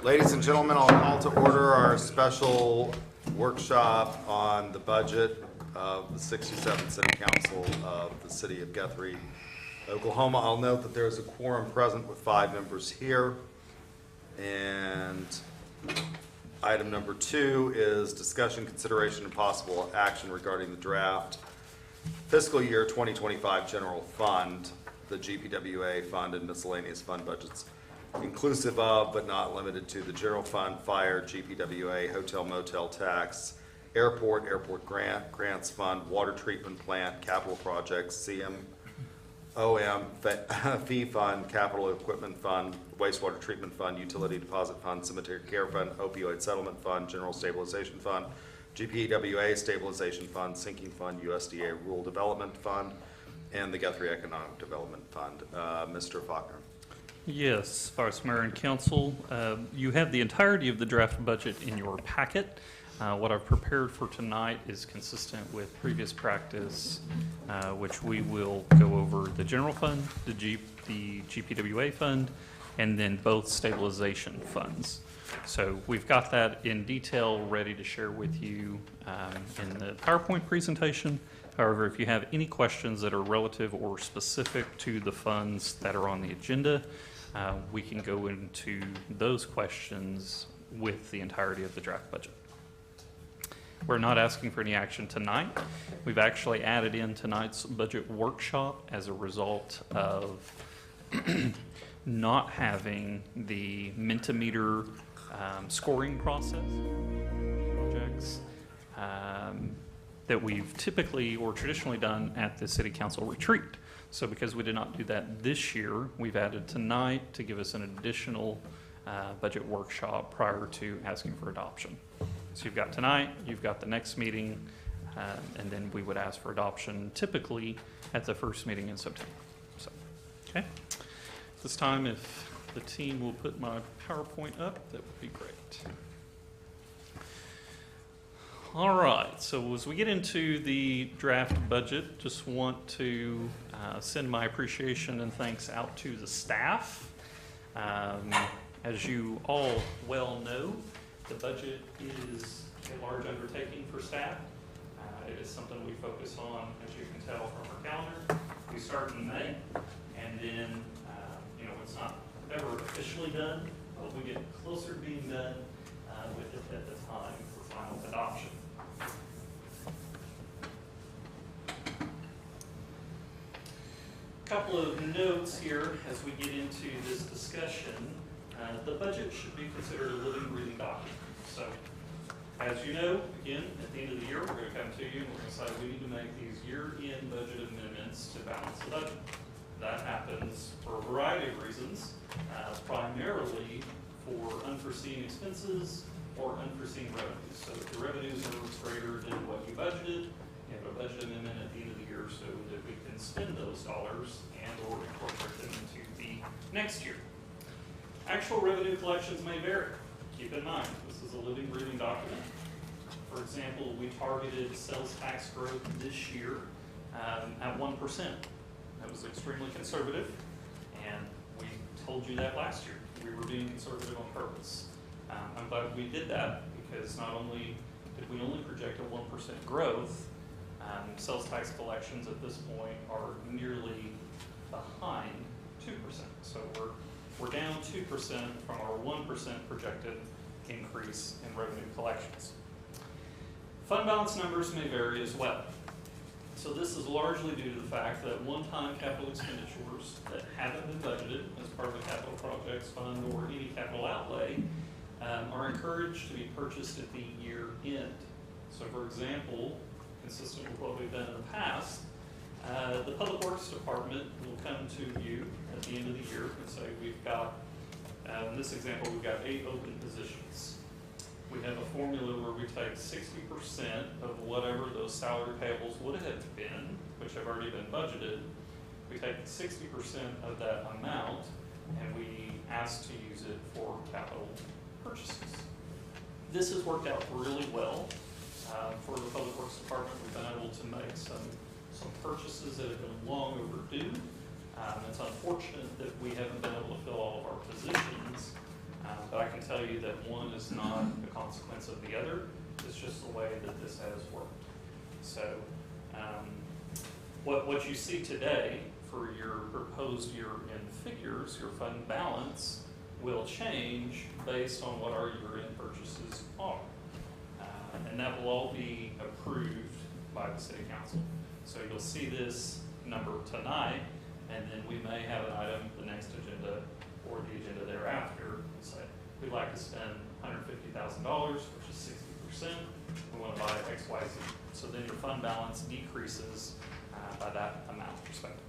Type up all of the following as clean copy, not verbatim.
Ladies and gentlemen, I'll call to order our special workshop on the budget of the 67th City Council of the City of Guthrie, Oklahoma. I'll note that there is a quorum present with 5 members here. And item number 2 is discussion, consideration, and possible action regarding the draft fiscal year 2025 general fund, the GPWA fund, and miscellaneous fund budgets, inclusive of but not limited to the general fund, fire, GPWA, hotel motel tax, airport grants fund, water treatment plant, capital projects, CMOM fee fund, capital equipment fund, wastewater treatment fund, utility deposit fund, cemetery care fund, opioid settlement fund, general stabilization fund, GPWA stabilization fund, sinking fund, USDA rural development fund, and the Guthrie Economic Development Fund. Mr. Faulkner. Yes, Vice Mayor and Council, you have the entirety of the draft budget in your packet. What I've prepared for tonight is consistent with previous practice, which we will go over the general fund, the GPWA fund, and then both stabilization funds. So we've got that in detail ready to share with you in the PowerPoint presentation. However, if you have any questions that are relative or specific to the funds that are on the agenda, we can go into those questions with the entirety of the draft budget. We're not asking for any action tonight. We've actually added in tonight's budget workshop as a result of not having the Mentimeter scoring process projects that we've typically or traditionally done at the City Council retreat. So because we did not do that this year, we've added tonight to give us an additional budget workshop prior to asking for adoption. So you've got tonight, you've got the next meeting, and then we would ask for adoption typically at the first meeting in September. So, okay. This time, if the team will put my PowerPoint up, that would be great. All right, so as we get into the draft budget, just want to send my appreciation and thanks out to the staff. As you all well know, the budget is a large undertaking for staff. It is something we focus on, as you can tell from our calendar. We start in May, and then, it's not ever officially done, but we get closer to being done with it at the time for final adoption. A couple of notes here as we get into this discussion. The budget should be considered a living, breathing document. So, as you know, again, at the end of the year, we're going to come to you and we're going to say we need to make these year-end budget amendments to balance the budget. That happens for a variety of reasons, primarily for unforeseen expenses or unforeseen revenues. So if the revenues are greater than what you budgeted, you have a budget amendment at the end of the year so that we can spend those dollars and or incorporate them into the next year. Actual revenue collections may vary. Keep in mind, this is a living, breathing document. For example, we targeted sales tax growth this year at 1%. That was extremely conservative, and we told you that last year. We were being conservative on purpose. I'm glad we did that because not only did we only project a 1% growth, sales tax collections at this point are nearly behind 2%. So we're down 2% from our 1% projected increase in revenue collections. Fund balance numbers may vary as well. So this is largely due to the fact that one-time capital expenditures that haven't been budgeted as part of the capital projects fund or any capital outlay are encouraged to be purchased at the year end. So for example, consistent with what we've done in the past, the Public Works Department will come to you at the end of the year and say we've got, in this example, we've got 8 open positions. We have a formula where we take 60% of whatever those salary payables would have been, which have already been budgeted. We take 60% of that amount and we ask to use it for capital purchases. This has worked out really well for the Public Works Department. We've been able to make some purchases that have been long overdue. It's unfortunate that we haven't been able to fill all of our positions, but I can tell you that one is not a consequence of the other. It's just the way that this has worked. So what you see today for your proposed year-end figures, your fund balance, will change based on what our year-end purchases are. And that will all be approved by the city council. So you'll see this number tonight, and then we may have an item, the next agenda, or the agenda thereafter, and say, we'd like to spend $150,000, which is 60%. We want to buy X, Y, Z. So then your fund balance decreases by that amount respectively.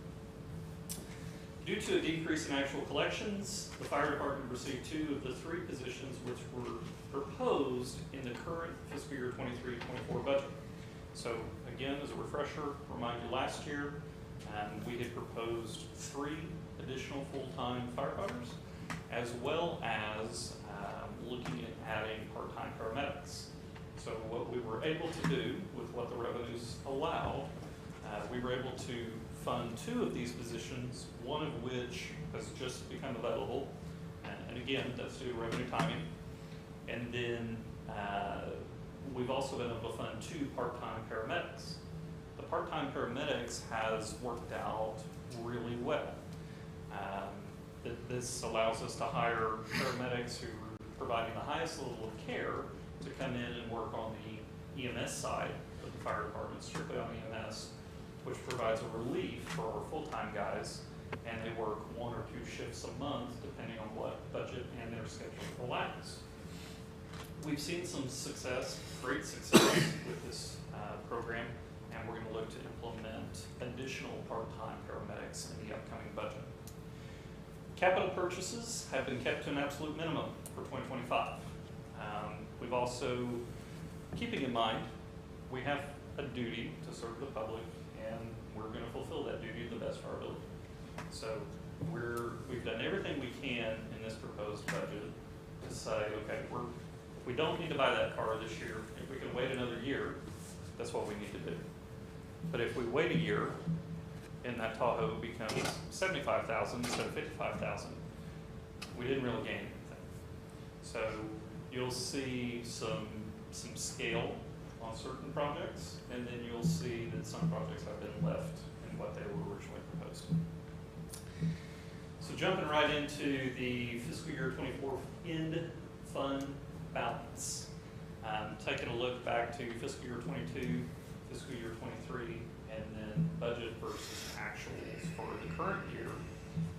Due to a decrease in actual collections, the fire department received 2 of the 3 positions which were proposed in the current fiscal year 23-24 budget. So again, as a refresher, remind you last year, we had proposed 3 additional full-time firefighters, as well as looking at adding part-time paramedics. So what we were able to do with what the revenues allowed, we were able to fund 2 of these positions, one of which has just become available, and again, that's due to revenue timing. And then we've also been able to fund 2 part-time paramedics. The part-time paramedics has worked out really well. This allows us to hire paramedics who are providing the highest level of care to come in and work on the EMS side of the fire department, strictly on EMS, which provides a relief for our full-time guys, and they work 1 or 2 shifts a month, depending on what budget and their schedule allows. We've seen some success, great success with this program, and we're going to look to implement additional part-time paramedics in the upcoming budget. Capital purchases have been kept to an absolute minimum for 2025. We've also, keeping in mind, we have a duty to serve the public, and we're going to fulfill that duty to the best of our ability. So we've done everything we can in this proposed budget to say, okay, we don't need to buy that car this year. If we can wait another year, that's what we need to do. But if we wait a year and that Tahoe becomes $75,000 instead of $55,000, we didn't really gain anything. So you'll see some scale on certain projects, and then you'll see that some projects have been left in what they were originally proposed. So jumping right into the fiscal year 24 end fund balance. Taking a look back to fiscal year 22, fiscal year 23, and then budget versus actuals for the current year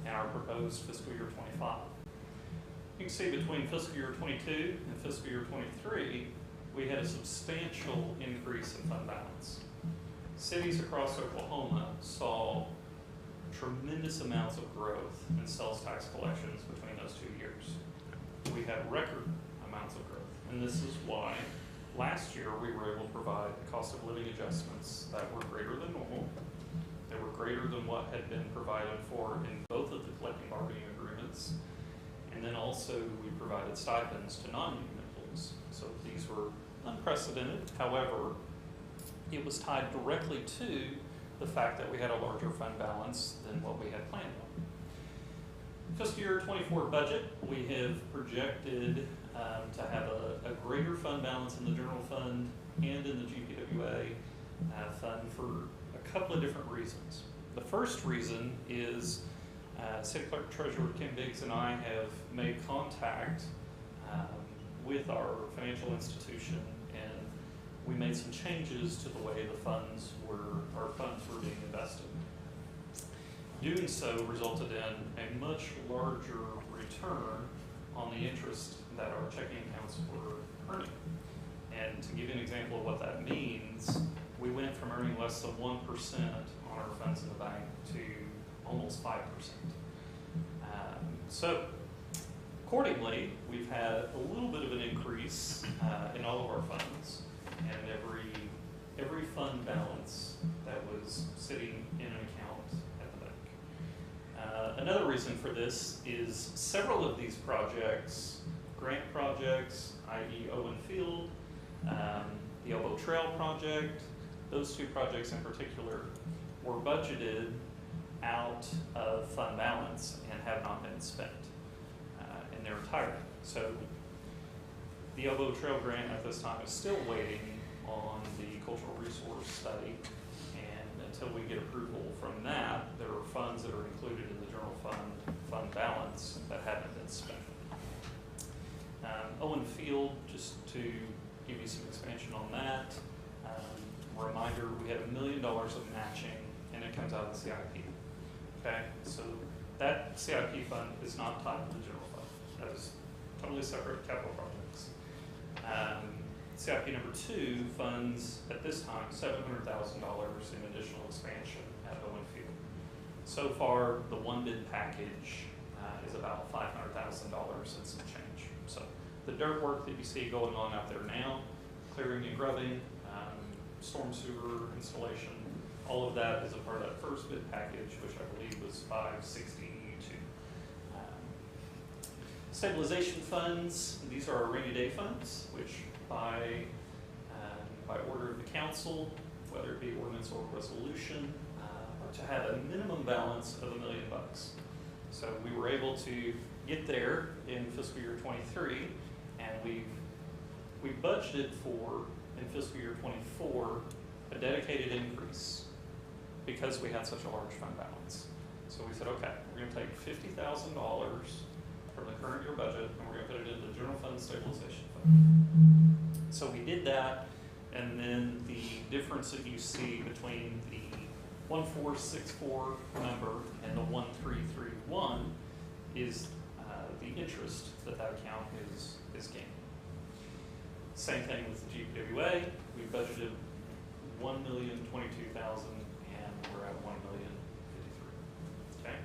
and our proposed fiscal year 25. You can see between fiscal year 22 and fiscal year 23, we had a substantial increase in fund balance. Cities across Oklahoma saw tremendous amounts of growth in sales tax collections between those 2 years. We had record amounts of growth, and this is why last year we were able to provide cost of living adjustments that were greater than normal. They were greater than what had been provided for in both of the collective bargaining agreements, and then also we provided stipends to non-union employees. So these were unprecedented. However, it was tied directly to the fact that we had a larger fund balance than what we had planned on. Fiscal year 24 budget, we have projected to have a greater fund balance in the general fund and in the GPWA fund for a couple of different reasons. The first reason is City Clerk Treasurer Kim Biggs and I have made contact with our financial institution, and we made some changes to the way our funds were being invested. Doing so resulted in a much larger return on the interest that our checking accounts were earning. And to give you an example of what that means, we went from earning less than 1% on our funds in the bank to almost 5%. So accordingly, we've had a little bit of an increase in all of our funds, and every fund balance that was sitting in an account at the bank. Another reason for this is several of these projects, grant projects, i.e. Owen Field, the Elbow Trail project, those 2 projects in particular were budgeted out of fund balance and have not been spent in their entirety. So The Elbow Trail grant at this time is still waiting on the cultural resource study, and until we get approval from that, there are funds that are included in the general fund balance that haven't been spent. Owen Field, just to give you some expansion on that, reminder, we had $1 million of matching, and it comes out of the CIP. Okay, so that CIP fund is not tied to the general fund. That is totally separate capital projects. CIP number 2 funds at this time $700,000 in additional expansion at Owen Field. So far, the one bid package is about $500,000 and some change. So the dirt work that you see going on out there now, clearing and grubbing, storm sewer installation, all of that is a part of that first bid package, which I believe was $562. Stabilization funds, these are our rainy day funds, which by order of the council, whether it be ordinance or resolution, are to have a minimum balance of $1 million. So we were able to get there in fiscal year 23, and we budgeted for, in fiscal year 24, a dedicated increase because we had such a large fund balance. So we said, okay, we're going to take $50,000 from the current year budget, and we're going to put it in the general fund stabilization fund. So we did that, and then the difference that you see between the 1464 number and the 1331 is the interest that account is gaining. Same thing with the GPWA. We budgeted $1,022,000, and we're at $1,053,000. Okay.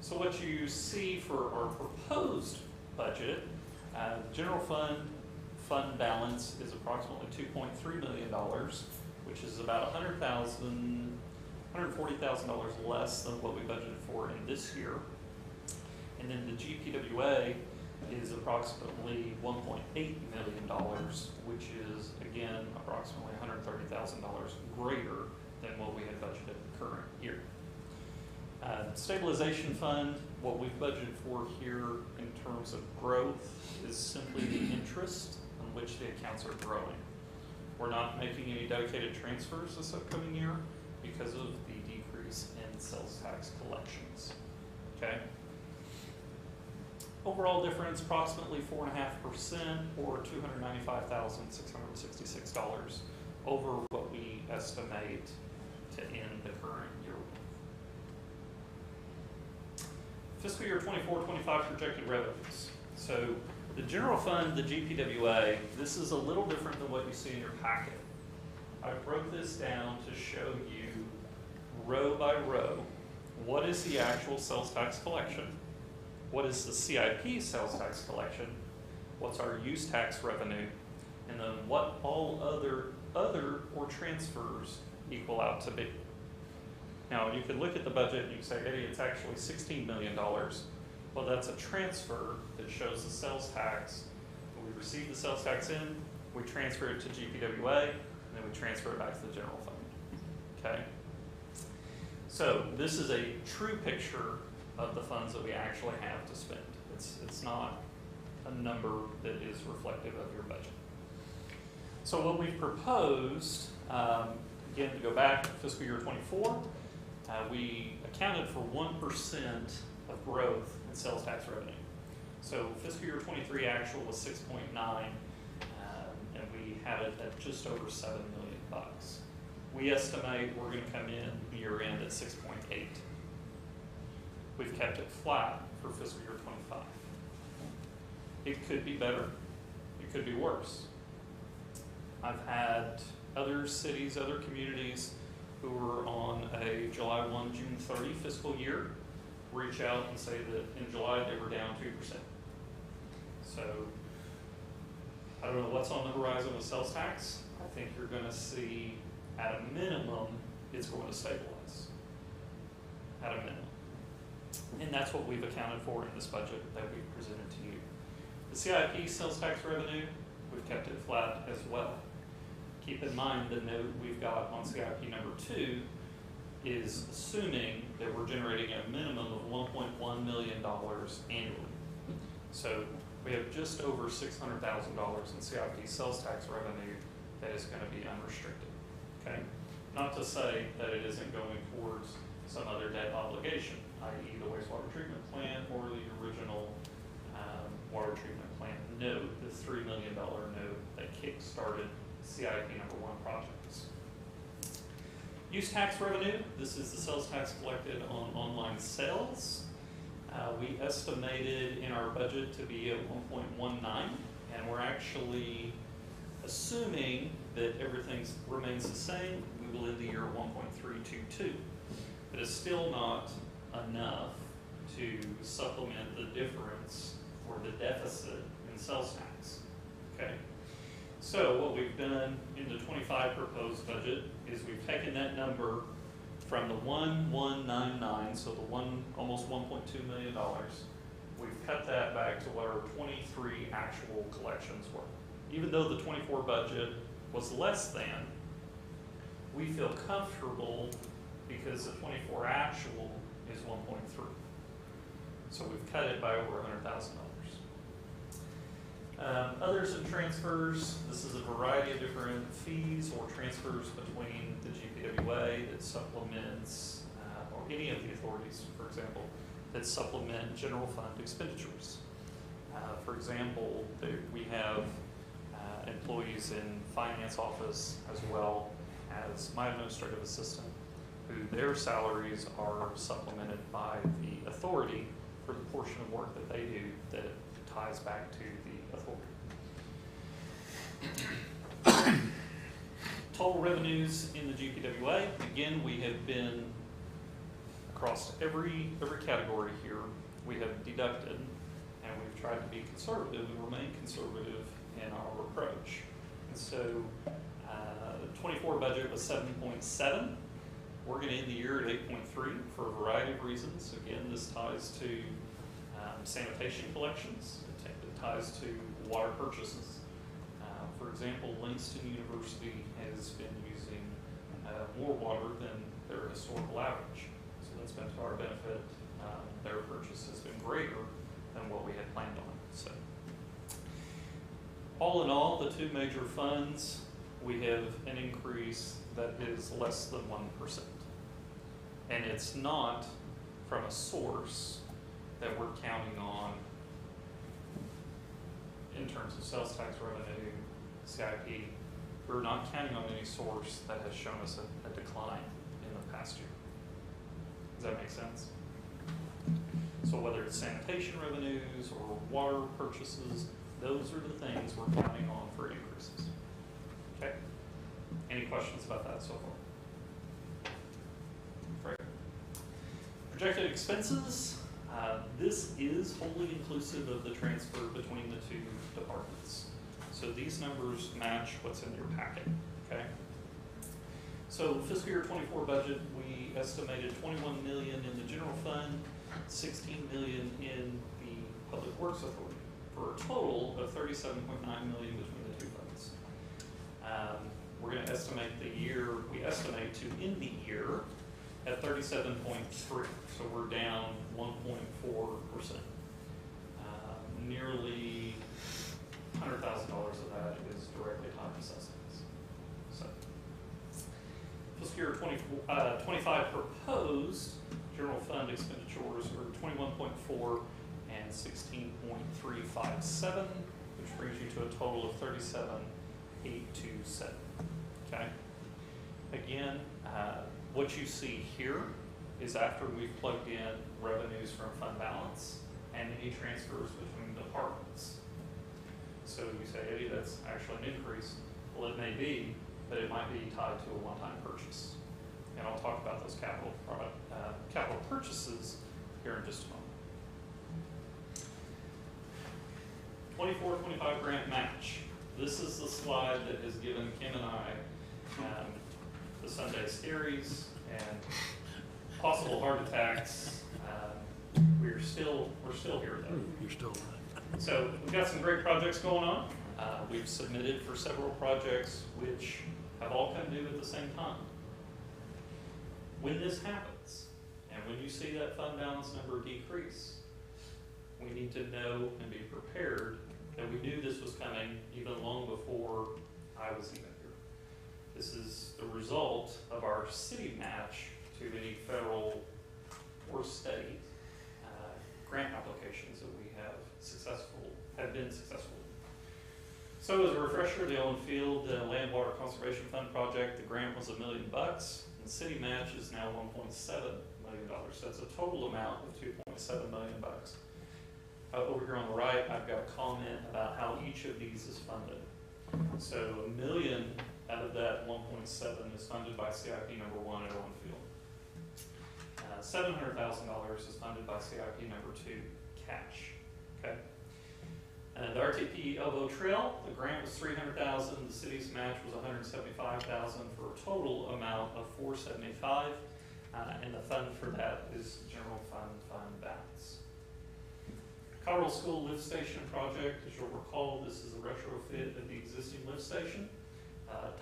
So what you see for our proposed budget, general fund balance is approximately $2.3 million, which is about $140,000 less than what we budgeted for in this year. And then the GPWA is approximately $1.8 million, which is, again, approximately $130,000 greater than what we had budgeted the current year. Stabilization fund, what we've budgeted for here in terms of growth is simply the interest on which the accounts are growing. We're not making any dedicated transfers this upcoming year because of the decrease in sales tax collections. Okay? Overall difference, approximately 4.5% or $295,666 over what we estimate to end the current year. Fiscal year 24-25 projected revenues. So the general fund, the GPWA, this is a little different than what you see in your packet. I broke this down to show you row by row, what is the actual sales tax collection, what is the CIP sales tax collection, what's our use tax revenue, and then what all other or transfers equal out to be. Now, you could look at the budget and you say, Eddie, it's actually $16 million. Well, that's a transfer that shows the sales tax. When we receive the sales tax in, we transfer it to GPWA, and then we transfer it back to the general fund. Okay? So this is a true picture of the funds that we actually have to spend. It's not a number that is reflective of your budget. So what we've proposed, again, to go back to fiscal year 24, we accounted for 1% of growth in sales tax revenue. So fiscal year 23 actual was 6.9, and we had it at just over $7 million. We estimate we're going to come in year end at 6.8. We've kept it flat for fiscal year 25. It could be better. It could be worse. I've had other cities, other communities who were on a July 1, June 30 fiscal year reach out and say that in July they were down 2%. So I don't know what's on the horizon with sales tax. I think you're going to see, at a minimum, it's going to stabilize. At a minimum. And that's what we've accounted for in this budget that we've presented to you. The CIP sales tax revenue, we've kept it flat as well. Keep in mind the note we've got on CIP number 2 is assuming that we're generating a minimum of $1.1 million annually. So we have just over $600,000 in CIP sales tax revenue that is going to be unrestricted. Okay, not to say that it isn't going towards some other debt obligation, i.e. the wastewater treatment plant or the original water treatment plant note, this $3 million note that kick-started CIP number 1 projects. Use tax revenue, this is the sales tax collected on online sales. We estimated in our budget to be at 1.19, and we're actually assuming that everything remains the same. We will end the year at 1.322, but it's still not enough to supplement the difference or the deficit in sales tax. Okay, so what we've done in the 25 proposed budget is we've taken that number from the 1,199, so the almost $1.2 million. We've cut that back to what our 23 actual collections were. Even though the 24 budget was less than, we feel comfortable because the 24 actual is 1.3. So we've cut it by over $100,000. Others and transfers, this is a variety of different fees or transfers between the GPWA that supplements, or any of the authorities, for example, that supplement general fund expenditures. For example, we have employees in finance office as well as my administrative assistant, who their salaries are supplemented by the authority for the portion of work that they do that ties back to the authority. Total revenues in the GPWA, again, we have been across every category here, we have deducted, and we've tried to be conservative and remain conservative in our approach. And so the 24 budget was 7.7. We're going to end the year at 8.3 for a variety of reasons. Again, this ties to sanitation collections. It ties to water purchases. For example, Langston University has been using more water than their historical average. So that's been to our benefit. Their purchase has been greater than what we had planned on. So, all in all, the two major funds, we have an increase that is less than 1%. And it's not from a source that we're counting on in terms of sales tax revenue, CIP. We're not counting on any source that has shown us a decline in the past year. Does that make sense? So whether it's sanitation revenues or water purchases, those are the things we're counting on for increases. Okay? Any questions about that so far? Great. Projected expenses. This is wholly inclusive of the transfer between the two departments. So these numbers match what's in your packet, okay? So fiscal year 24 budget, we estimated $21 million in the general fund, $16 million in the Public Works Authority, for a total of $37.9 million between the two funds. We're going to estimate we estimate to end the year at 37.3, so we're down 1.4%. Nearly $100,000 of that is directly tied to sustenance. So, fiscal year 25 proposed general fund expenditures were 21.4 and 16.357, which brings you to a total of 37,827. Okay. Again, what you see here is after we've plugged in revenues from fund balance and any transfers between departments. So you say, Eddie, that's actually an increase. Well, it may be, but it might be tied to a one-time purchase. And I'll talk about those capital purchases here in just a moment. 24-25 grant match. This is the slide that has given Kim and I the Sunday scaries and possible heart attacks. We're still here though. You're still alive. So we've got some great projects going on. We've submitted for several projects which have all come due at the same time. When this happens, and when you see that fund balance number decrease, we need to know and be prepared I was even here. This is the result of our city match to any federal or state grant applications that we have been successful. So as a refresher, the Owen Field Land Water Conservation Fund project, the grant was $1 million, and the city match is now $1.7 million. So that's a total amount of $2.7 million. Over here on the right, I've got a comment about how each of these is funded. So $1 million out of that 1.7 is funded by CIP number 1 at Owen Field. $700,000 is funded by CIP number 2, cash. Okay. The RTP Elbow Trail, the grant was $300,000. The city's match was $175,000 for a total amount of $475,000, and the fund for that is general fund balance. Cotterell School Lift Station project, as you'll recall, this is a retrofit of the existing lift station.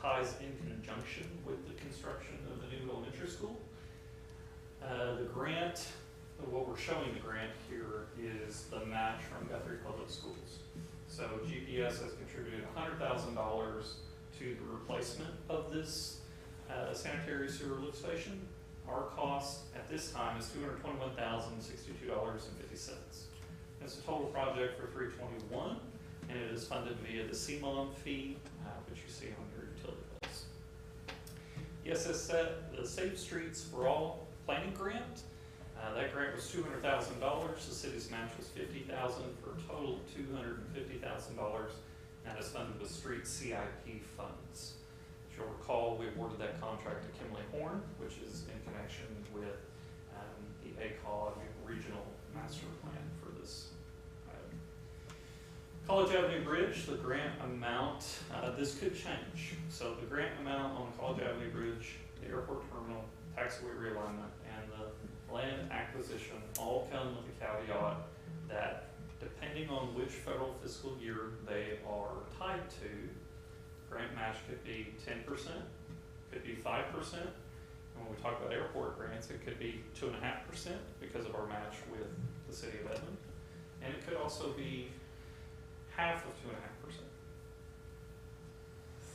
Ties in conjunction with the construction of the new elementary school. The grant, what we're showing the grant here is the match from Guthrie Public Schools. So GPS has contributed $100,000 to the replacement of this sanitary sewer lift station. Our cost at this time is $221,062.50. It's a total project for $321,000, and it is funded via the CMOM fee, which you see on your utility bills. ESS the Safe Streets for All planning grant. That grant was $200,000. The city's match was $50,000 for a total of $250,000. That is funded with street CIP funds. As you'll recall, we awarded that contract to Kimley Horn, which is in connection with the ACOG regional master plan for this item. College Avenue Bridge, the grant amount, this could change. So the grant amount on College Avenue Bridge, the airport terminal, taxiway realignment, and the land acquisition all come with the caveat that depending on which federal fiscal year they are tied to, grant match could be 10%, could be 5%, and when we talk about airport grants, it could be 2.5% because of our match with the city of Edmond, and it could also be half of 2.5%.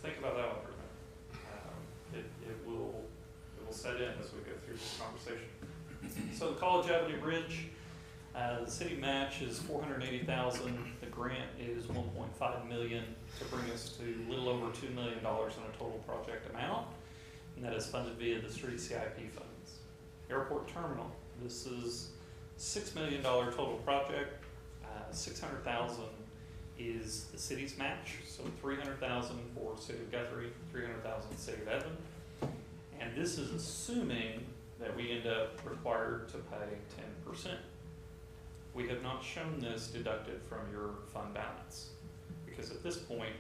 Think about that one for a minute. It will set in as we go through this conversation. So the College Avenue Bridge, the city match is $480,000. The grant is $1.5 million to bring us to a little over $2 million in a total project amount, and that is funded via the street CIP funds. Airport Terminal, this is $6 million total project. $600,000 is the city's match, so $300,000 for City of Guthrie, $300,000 City of Edmond. And this is assuming that we end up required to pay 10%. We have not shown this deducted from your fund balance, because at this point,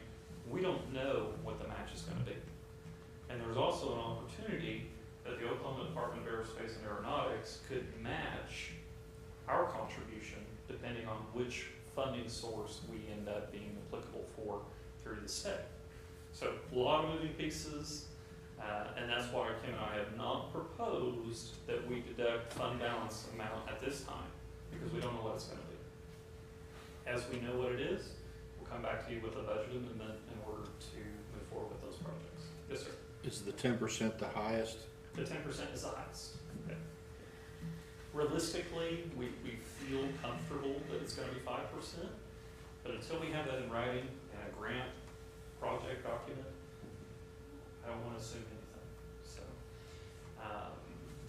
we don't know what the match is going to be. And there's also an opportunity that the Oklahoma Department of Aerospace and Aeronautics could match our contribution depending on which funding source we end up being applicable for through the state. So a lot of moving pieces. And that's why Kim and I have not proposed that we deduct fund balance amount at this time, because we don't know what it's going to be. As we know what it is, we'll come back to you with a budget amendment in order to move forward with those projects. Yes, sir. Is the 10% the highest? The 10% is the highest. Okay. Realistically, we feel comfortable that it's going to be 5%, but until we have that in writing in a grant project document, I don't want to assume anything. So,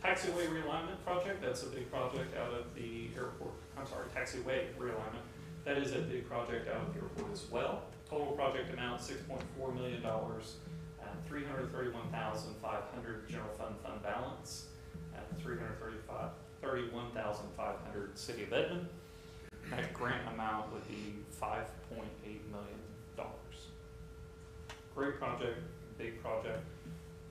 taxiway realignment project, that's a big project out of the airport. I'm sorry, taxiway realignment. That is a big project out of the airport as well. Total project amount, $6.4 million, $331,500 general fund balance, and $331,500 City of Edmond. That grant amount would be $5.8 million. Great project. Big project.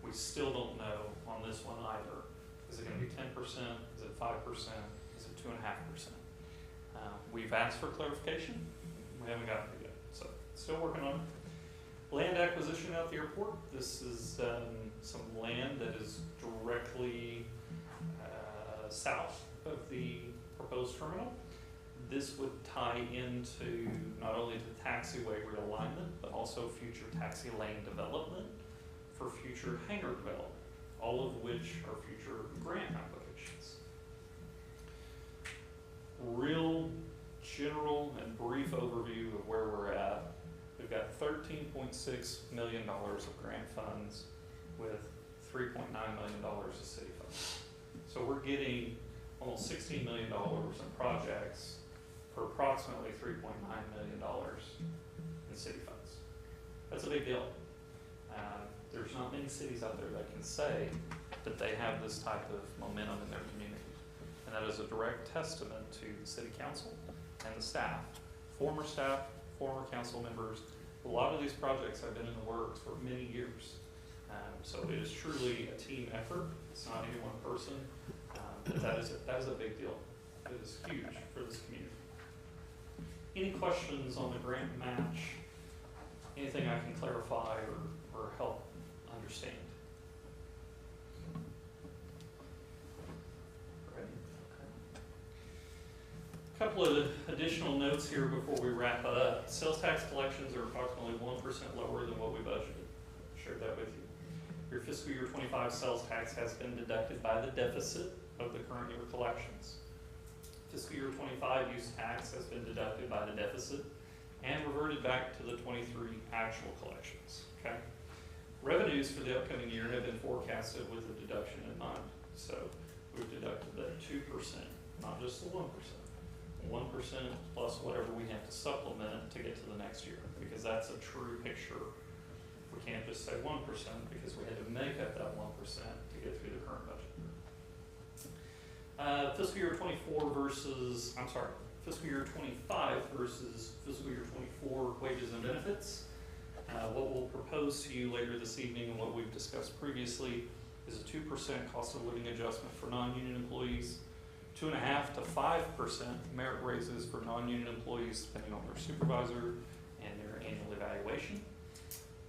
We still don't know on this one either. Is it going to be 10%? Is it 5%? Is it 2.5%? We've asked for clarification. We haven't gotten it yet. So still working on it. Land acquisition out the airport. This is some land that is directly south of the proposed terminal. This would tie into not only the taxiway realignment, but also future taxi lane development for future hangar development, all of which are future grant applications. Real general and brief overview of where we're at. We've got $13.6 million of grant funds with $3.9 million of city funds. So we're getting almost $16 million in projects for approximately $3.9 million in city funds. That's a big deal. There's not many cities out there that can say that they have this type of momentum in their community. And that is a direct testament to the city council and the staff, former council members. A lot of these projects have been in the works for many years. So it is truly a team effort. It's not any one person. But that is a big deal. It is huge for this community. Any questions on the grant match? Anything I can clarify or help understand? Great. Okay. A couple of additional notes here before we wrap up. Sales tax collections are approximately 1% lower than what we budgeted. Shared that with you. Your fiscal year 25 sales tax has been deducted by the deficit of the current year collections. Fiscal year 25 use tax has been deducted by the deficit and reverted back to the 23 actual collections, okay? Revenues for the upcoming year have been forecasted with a deduction in mind. So we've deducted that 2%, not just the 1%. 1% plus whatever we have to supplement to get to the next year, because that's a true picture. We can't just say 1% because we had to make up that 1% to get through the current budget. Fiscal year 24 versus, fiscal year 25 versus fiscal year 24 wages and benefits. What we'll propose to you later this evening and what we've discussed previously is a 2% cost of living adjustment for non-union employees, 2.5% to 5% merit raises for non-union employees depending on their supervisor and their annual evaluation.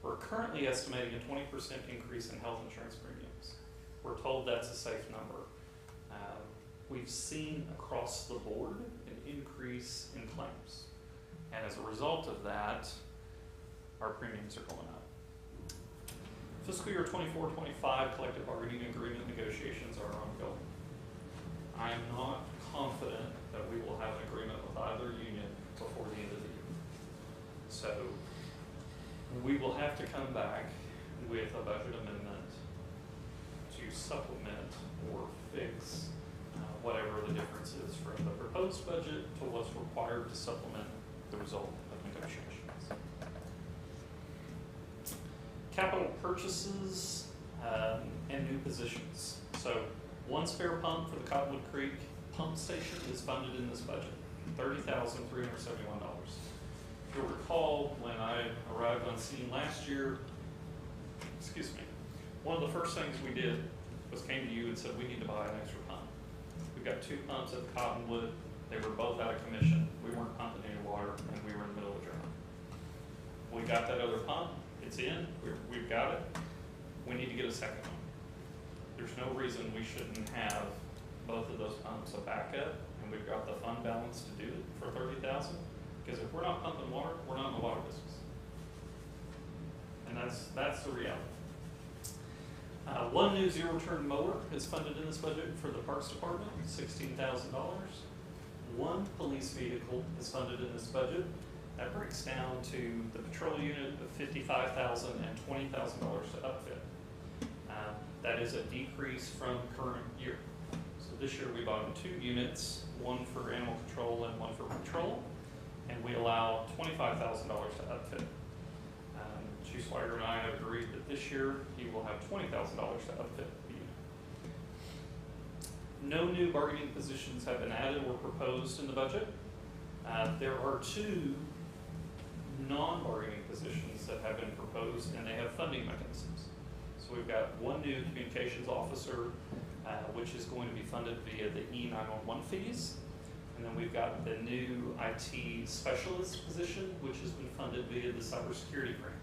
We're currently estimating a 20% increase in health insurance premiums. We're told that's a safe number. We've seen across the board an increase in claims. And as a result of that, our premiums are going up. Fiscal year 24-25 collective bargaining agreement negotiations are ongoing. I am not confident that we will have an agreement with either union before the end of the year. So we will have to come back with a budget amendment to supplement or fix whatever the difference is from the proposed budget to what's required to supplement the result of negotiations. Capital purchases and new positions. So one spare pump for the Cottonwood Creek pump station is funded in this budget, $30,371. If you'll recall, when I arrived on scene last year, one of the first things we did was came to you and said, we need to buy an extra pump. We've got 2 pumps at Cottonwood. They were both out of commission. We weren't pumping any water, and we were in the middle of a drought. We got that other pump. It's in. We've got it. We need to get a second one. There's no reason we shouldn't have both of those pumps a backup, and we've got the fund balance to do it for $30,000. Because if we're not pumping water, we're not in the water business. And that's the reality. One new zero-turn mower is funded in this budget for the Parks Department, $16,000. One police vehicle is funded in this budget. That breaks down to the patrol unit of $55,000 and $20,000 to upfit. That is a decrease from current year. So this year we bought 2 units, one for animal control and one for patrol, and we allow $25,000 to upfit. Chief Swigert and I have agreed that this year he will have $20,000 to upfit the unit. No new bargaining positions have been added or proposed in the budget. There are 2 non-bargaining positions that have been proposed, and they have funding mechanisms. So we've got one new communications officer, which is going to be funded via the E911 fees. And then we've got the new IT specialist position, which has been funded via the cybersecurity grant.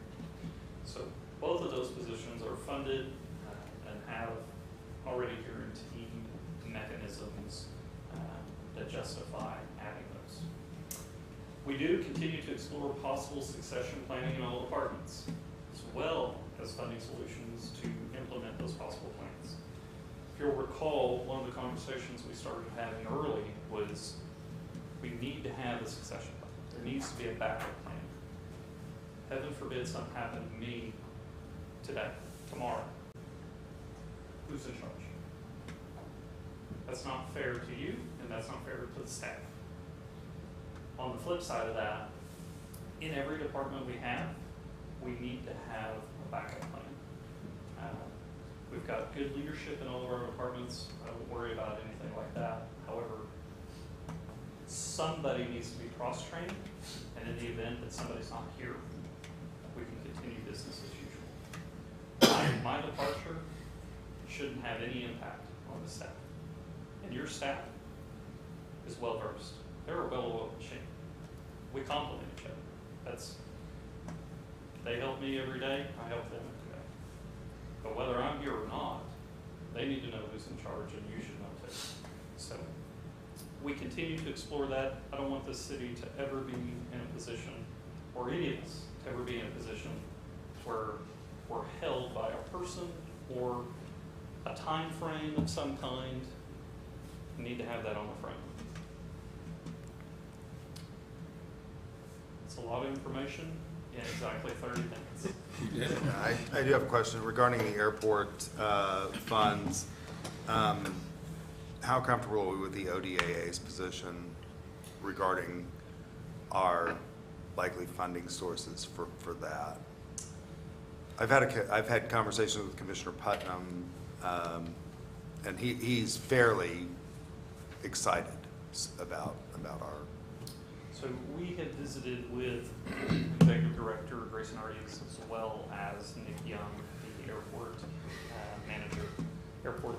So both of those positions are funded and have already guaranteed mechanisms that justify adding those. Tahoes. We do continue to explore possible succession planning in all departments, as well as funding solutions to implement those possible plans. If you'll recall, one of the conversations we started having early was we need to have a succession plan. There needs to be a backup plan. Heaven forbid something happened to me today, tomorrow. Who's in charge? That's not fair to you, and that's not fair to the staff. On the flip side of that, in every department we have, we need to have a backup plan. We've got good leadership in all of our departments. I don't worry about anything like that. However, somebody needs to be cross-trained, and in the event that somebody's not here, we can continue business as usual. My departure shouldn't have any impact on the staff. And your staff is well-versed. They're a well-oiled machine. We complement each other. They help me every day, I help them every day. But whether I'm here or not, they need to know who's in charge, and you should know too. So we continue to explore that. I don't want this city to ever be in a position, or any of us to ever be in a position where we're held by a person or a time frame of some kind. We need to have that on the front. It's a lot of information in exactly 30 minutes. I do have a question regarding the airport funds. How comfortable are we with the ODAA's position regarding our likely funding sources for that? I've had conversations with Commissioner Putnam, and he's fairly excited about our. So we have visited with Executive Director Grayson Arias, as well as Nick Young, the airport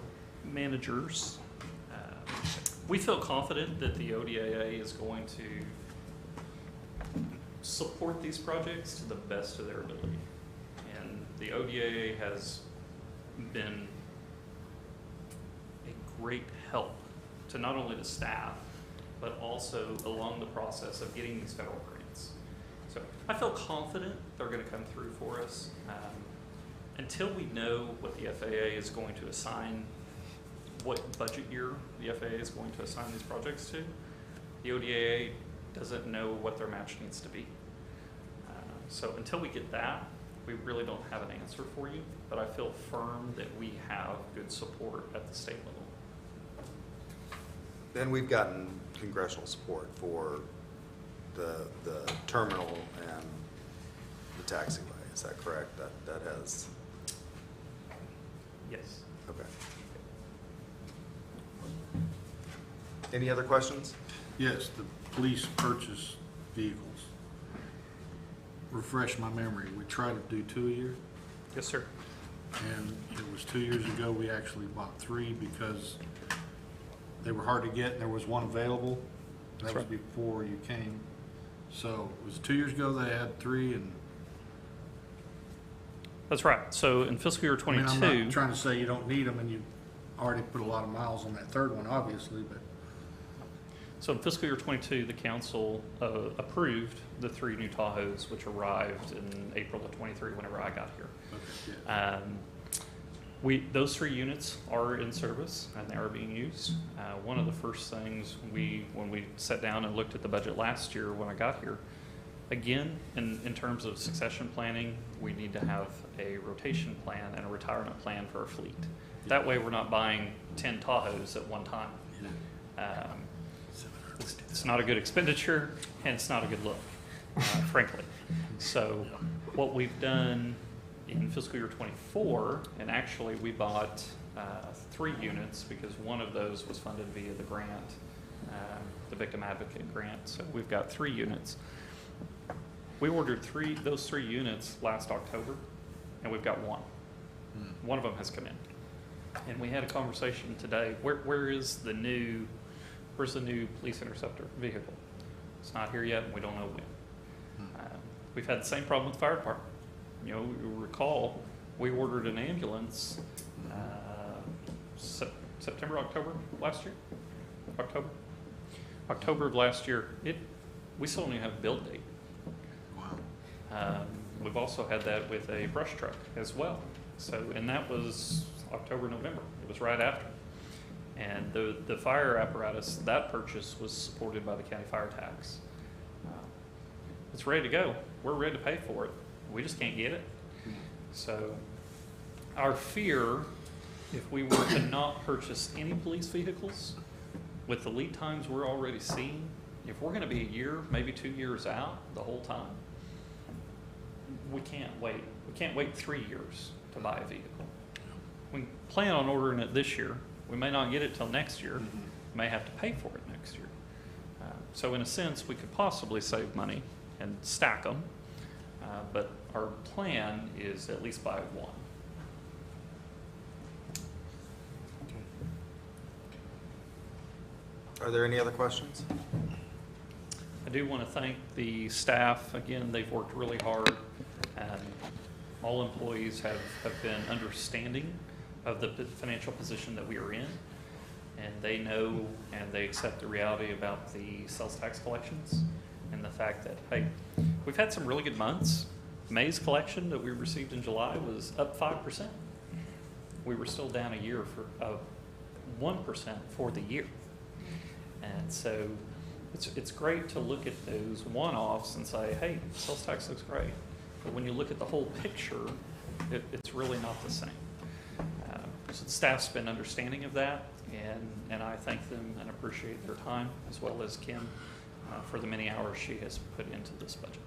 managers. We feel confident that the ODAA is going to support these projects to the best of their ability. And the ODAA has been a great help to not only the staff, but also along the process of getting these federal grants. So I feel confident they're going to come through for us. Until we know what the FAA is going to assign, what budget year the FAA is going to assign these projects to, the ODAA doesn't know what their match needs to be. So until we get that, we really don't have an answer for you, but I feel firm that we have good support at the state level. Then we've gotten congressional support for the terminal and the taxiway. Is that correct? That has. Yes. Okay. Any other questions? Yes, the police purchase vehicles. Refresh my memory, we try to do 2 a year, Yes, sir. and it was 2 years ago, we actually bought 3 because they were hard to get and there was one available. That That's was right. before you came. So it was 2 years ago they had 3, and That's right. So in fiscal year I mean, 22, I'm not trying to say you don't need them, and you already put a lot of miles on that third one, obviously, but so in fiscal year 22, the council approved the 3 new Tahoes, which arrived in April of 23 whenever I got here. okay, yeah. Those 3 units are in service and they are being used. One of the first things when we sat down and looked at the budget last year when I got here, again, in terms of succession planning, we need to have a rotation plan and a retirement plan for our fleet. That way we're not buying 10 Tahoes at one time. It's not a good expenditure and it's not a good look, frankly. So what we've done in fiscal year 24, and actually we bought 3 units because one of those was funded via the grant, the Victim Advocate Grant. So we've got 3 units. We ordered those 3 units last October, and we've got 1. One of them has come in. And we had a conversation today. Where's the new police interceptor vehicle? It's not here yet, and we don't know when. We've had the same problem with the fire department. You know, you recall, we ordered an ambulance September, October last year. October. October of last year, we still don't even have a build date. Wow. We've also had that with a brush truck as well. So, and that was October, November. It was right after. And the fire apparatus, that purchase was supported by the county fire tax. It's ready to go. We're ready to pay for it. We just can't get it. So our fear, if we were to not purchase any police vehicles, with the lead times we're already seeing, if we're gonna be a year, maybe 2 years out the whole time, we can't wait. We can't wait 3 years to buy a vehicle. We plan on ordering it this year. We may not get it till next year. We may have to pay for it next year. So in a sense, we could possibly save money and stack them, but our plan is at least buy one. Are there any other questions? I do want to thank the staff. Again, they've worked really hard. All employees have been understanding of the financial position that we are in, and they know and they accept the reality about the sales tax collections and the fact that, hey, we've had some really good months. May's collection that we received in July was up 5%. We were still down a year for 1% for the year. And so it's great to look at those one-offs and say, hey, sales tax looks great. But when you look at the whole picture, it's really not the same. So the staff's been understanding of that, and I thank them and appreciate their time, as well as Kim for the many hours she has put into this budget.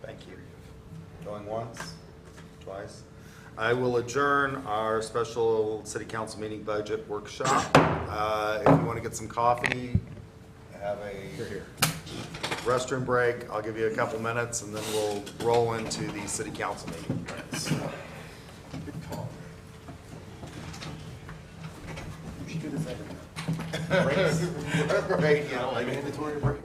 Thank you. Going once, twice. I will adjourn our special city council meeting budget workshop. If you want to get some coffee, have a restroom break, I'll give you a couple minutes and then we'll roll into the city council meeting. Good call. We should do this every time. Right, yeah, like Mandatory break.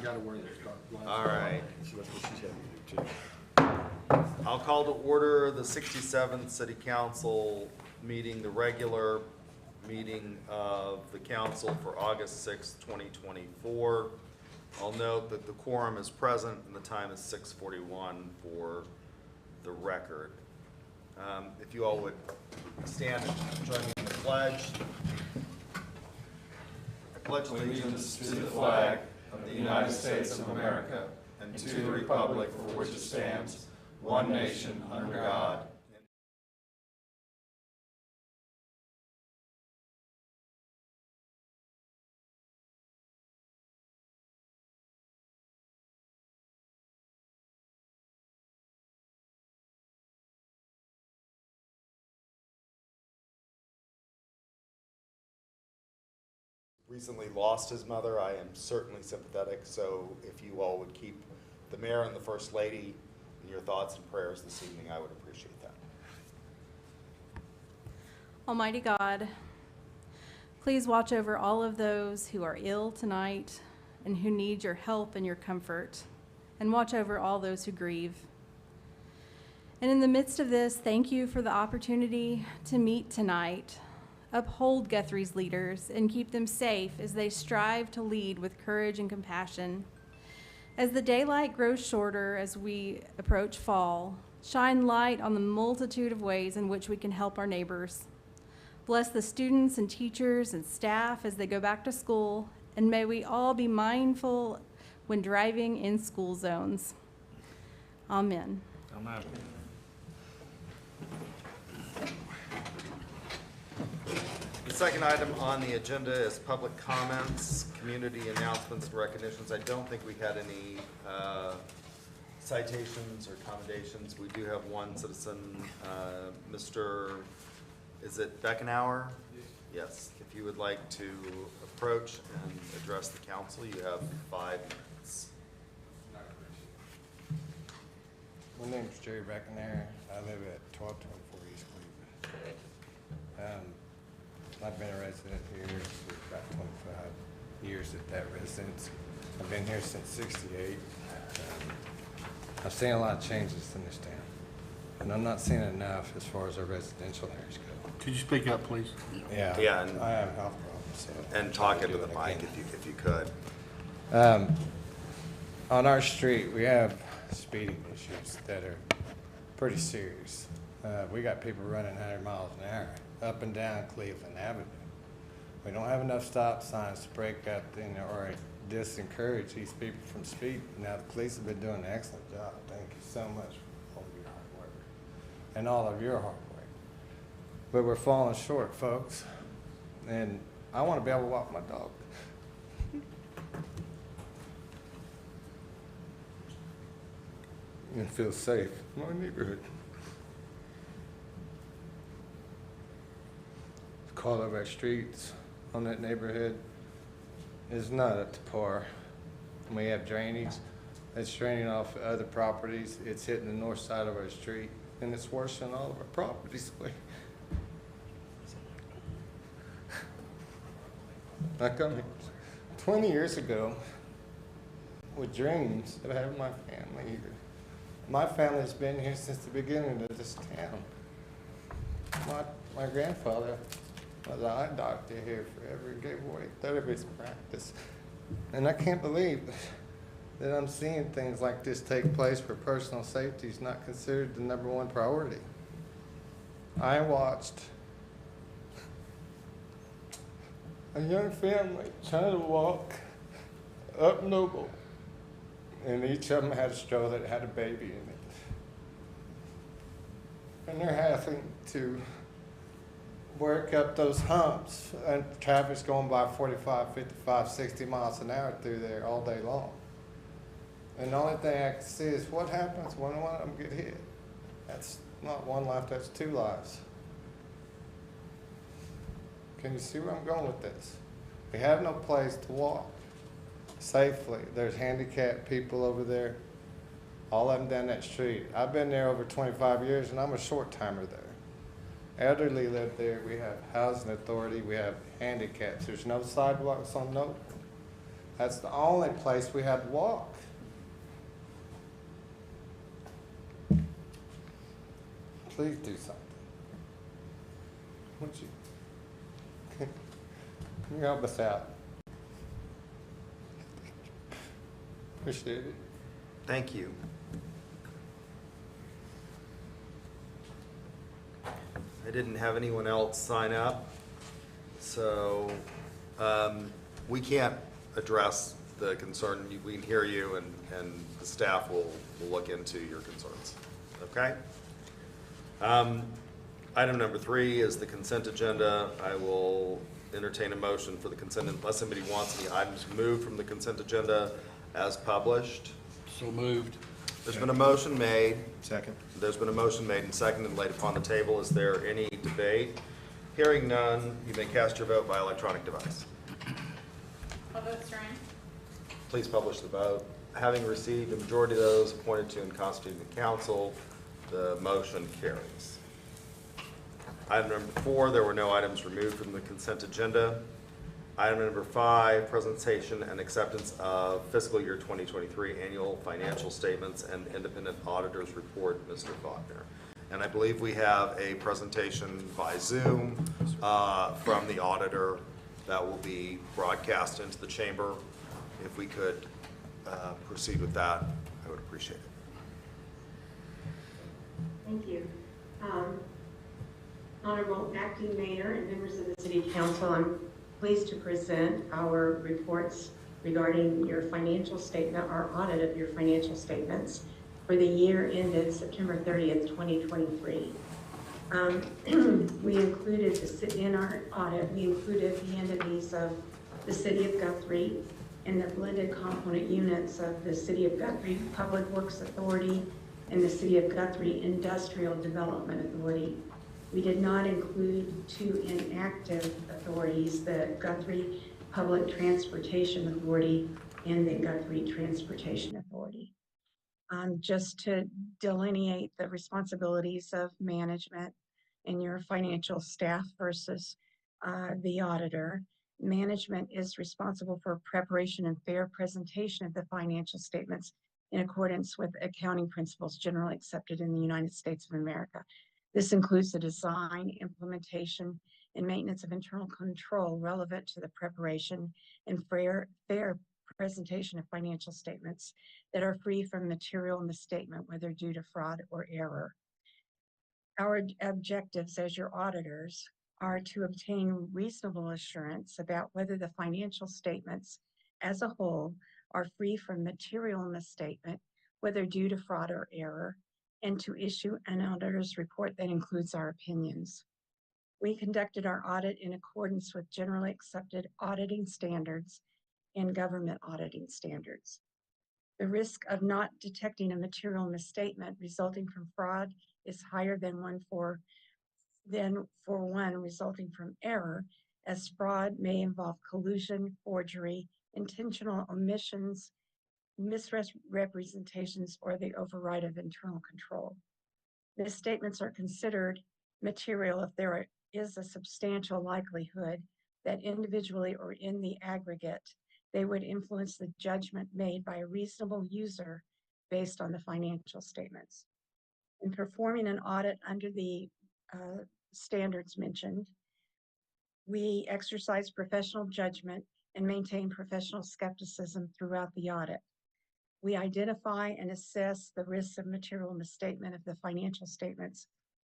gotta wear those dark glasses. All right. That's what she's having to do too. I'll call to order the 67th City Council meeting, the regular meeting of the council for August 6th, 2024. I'll note that the quorum is present and the time is 6:41 for the record. If you all would stand and join me in the pledge. I pledge allegiance to the flag of the United States of America and to the republic for which it stands, one nation under God. Recently lost his mother. I am certainly sympathetic, so if you all would keep the mayor and the first lady in your thoughts and prayers this evening, I would appreciate that. Almighty God, please watch over all of those who are ill tonight and who need your help and your comfort, and watch over all those who grieve. And in the midst of this, thank you for the opportunity to meet tonight. Uphold Guthrie's leaders and keep them safe as they strive to lead with courage and compassion. As the daylight grows shorter as we approach fall, shine light on the multitude of ways in which we can help our neighbors. Bless the students and teachers and staff as they go back to school, and may we all be mindful when driving in school zones. Amen. Amen. The second item on the agenda is public comments, community announcements, and recognitions. I don't think we had any citations or commendations. We do have one citizen, Mr. Is it Beckenauer? Yes. If you would like to approach and address the council, you have 5 minutes. My name is Jerry Beckenauer. I live at 1224 East Cleveland. I've been a resident here for about 25 years at that residence. I've been here since '68. I've seen a lot of changes in this town, and I'm not seeing enough as far as our residential areas go. Could you speak up, please? Yeah, and- I have health problems. So And talk into the mic if you could. On our street, we have speeding issues that are pretty serious. We got people running 100 miles an hour up and down Cleveland Avenue. We don't have enough stop signs to break up or discourage these people from speeding. Now, the police have been doing an excellent job. Thank you so much for all of your hard work and all of your hard work. But we're falling short, folks. And I want to be able to walk my dog. And feel safe in my neighborhood. The quality of our streets on that neighborhood is not up to par. We have drainage that's draining off other properties. It's hitting the north side of our street, and it's worse than all of our properties. I come here 20 years ago with dreams of having my family here. My family's been here since the beginning of this town. My grandfather was an eye doctor here forever and gave away third of his practice. And I can't believe that I'm seeing things like this take place where personal safety is not considered the #1 priority. I watched a young family trying to walk up Noble, and each of them had a stroller that had a baby in it. And they're having to work up those humps, and traffic's going by 45, 55, 60 miles an hour through there all day long. And the only thing I can see is what happens when one of them get hit. That's not one life, that's 2 lives. Can you see where I'm going with this? We have no place to walk safely. There's handicapped people over there, all of them down that street. I've been there over 25 years, and I'm a short timer there. Elderly live there. We have housing authority. We have handicaps. There's no sidewalks on Noble. That's the only place we had to walk. Please do something. Would you? Can you help us out? Appreciate it. Thank you. I didn't have anyone else sign up, so we can't address the concern. We can hear you, and the staff will look into your concerns. Okay? Item number 3 is the consent agenda. I will entertain a motion for the consent unless somebody wants any items moved from the consent agenda as published. So moved. There's been a motion made. Second. There's been a motion made and seconded and laid upon the table. Is there any debate? Hearing none, you may cast your vote by electronic device. All votes are in. Please publish the vote. Having received a majority of those appointed to and constituting the council, the motion carries. Item number 4, there were no items removed from the consent agenda. Item number 5, presentation and acceptance of fiscal year 2023 annual financial statements and independent auditor's report, Mr. Faulkner. And I believe we have a presentation by Zoom from the auditor that will be broadcast into the chamber. If we could proceed with that, I would appreciate it. Thank you. Honorable Acting Mayor and members of the City Council, I'm pleased to present our reports regarding your financial statement, our audit of your financial statements for the year ended September 30th, 2023. We included, in our audit, we included the entities of the City of Guthrie and the blended component units of the City of Guthrie Public Works Authority and the City of Guthrie Industrial Development Authority. We did not include 2 inactive authorities, the Guthrie Public Transportation Authority and the Guthrie Transportation Authority. Just to delineate the responsibilities of management and your financial staff versus the auditor. Management is responsible for preparation and fair presentation of the financial statements in accordance with accounting principles generally accepted in the United States of America. This includes the design, implementation, and maintenance of internal control relevant to the preparation and fair presentation of financial statements that are free from material misstatement, whether due to fraud or error. Our objectives as your auditors are to obtain reasonable assurance about whether the financial statements as a whole are free from material misstatement, whether due to fraud or error, and to issue an auditor's report that includes our opinions. We conducted our audit in accordance with generally accepted auditing standards and government auditing standards. The risk of not detecting a material misstatement resulting from fraud is higher than for one resulting from error, as fraud may involve collusion, forgery, intentional omissions, misrepresentations, or the override of internal control. Misstatements are considered material if there is a substantial likelihood that individually or in the aggregate, they would influence the judgment made by a reasonable user based on the financial statements. In performing an audit under the standards mentioned, we exercise professional judgment and maintain professional skepticism throughout the audit. We identify and assess the risks of material misstatement of the financial statements,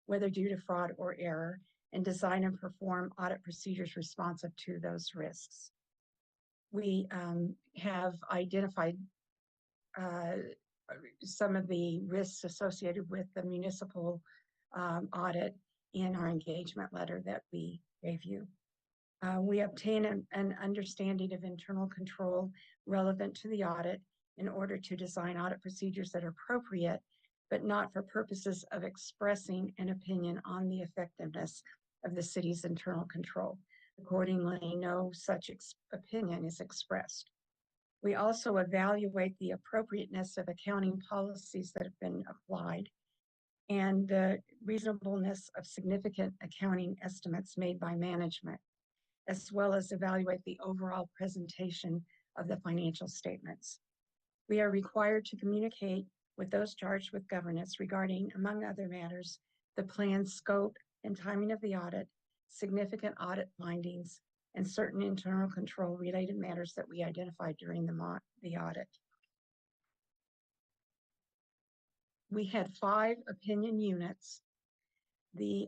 whether due to fraud or error, and design and perform audit procedures responsive to those risks. We have identified some of the risks associated with the municipal audit in our engagement letter that we gave you. We obtain an understanding of internal control relevant to the audit in order to design audit procedures that are appropriate, but not for purposes of expressing an opinion on the effectiveness of the city's internal control. Accordingly, no such opinion is expressed. We also evaluate the appropriateness of accounting policies that have been applied and the reasonableness of significant accounting estimates made by management, as well as evaluate the overall presentation of the financial statements. We are required to communicate with those charged with governance regarding, among other matters, the planned scope and timing of the audit, significant audit findings, and certain internal control related matters that we identified during the audit. We had 5 opinion units. The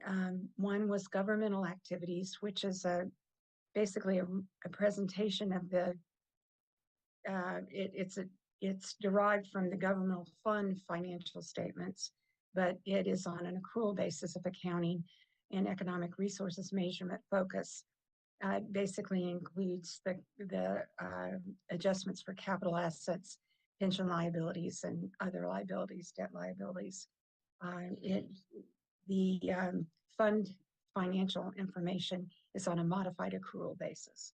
one was governmental activities, which is basically a presentation of the, it's derived from the governmental fund financial statements, but it is on an accrual basis of accounting and economic resources measurement focus. Basically includes the adjustments for capital assets, pension liabilities, and other liabilities, debt liabilities. The fund financial information is on a modified accrual basis.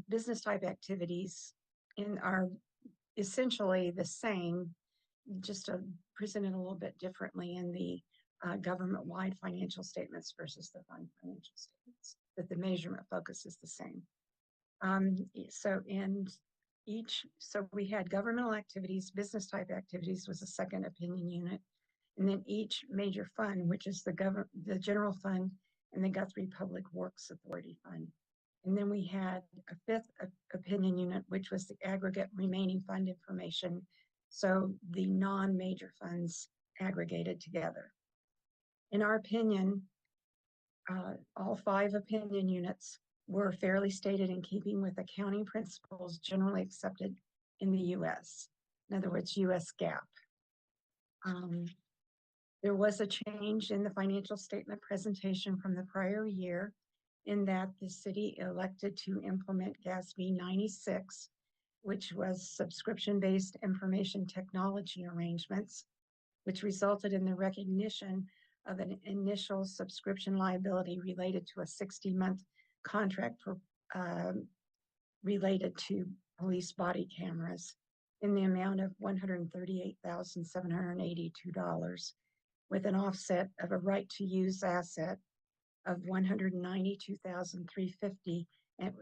Business type activities are essentially the same, just presented a little bit differently in the government-wide financial statements versus the fund financial statements, but the measurement focus is the same. So we had governmental activities, business type activities was a second opinion unit, and then each major fund, which is the general fund and the Guthrie Public Works Authority Fund. And then we had a 5th opinion unit, which was the aggregate remaining fund information. So the non-major funds aggregated together. In our opinion, all 5 opinion units were fairly stated in keeping with accounting principles generally accepted in the U.S. In other words, U.S. GAAP. There was a change in the financial statement presentation from the prior year in that the city elected to implement GASB 96, which was subscription-based information technology arrangements, which resulted in the recognition of an initial subscription liability related to a 60-month contract for, related to police body cameras in the amount of $138,782, with an offset of a right to use asset of $192,350 and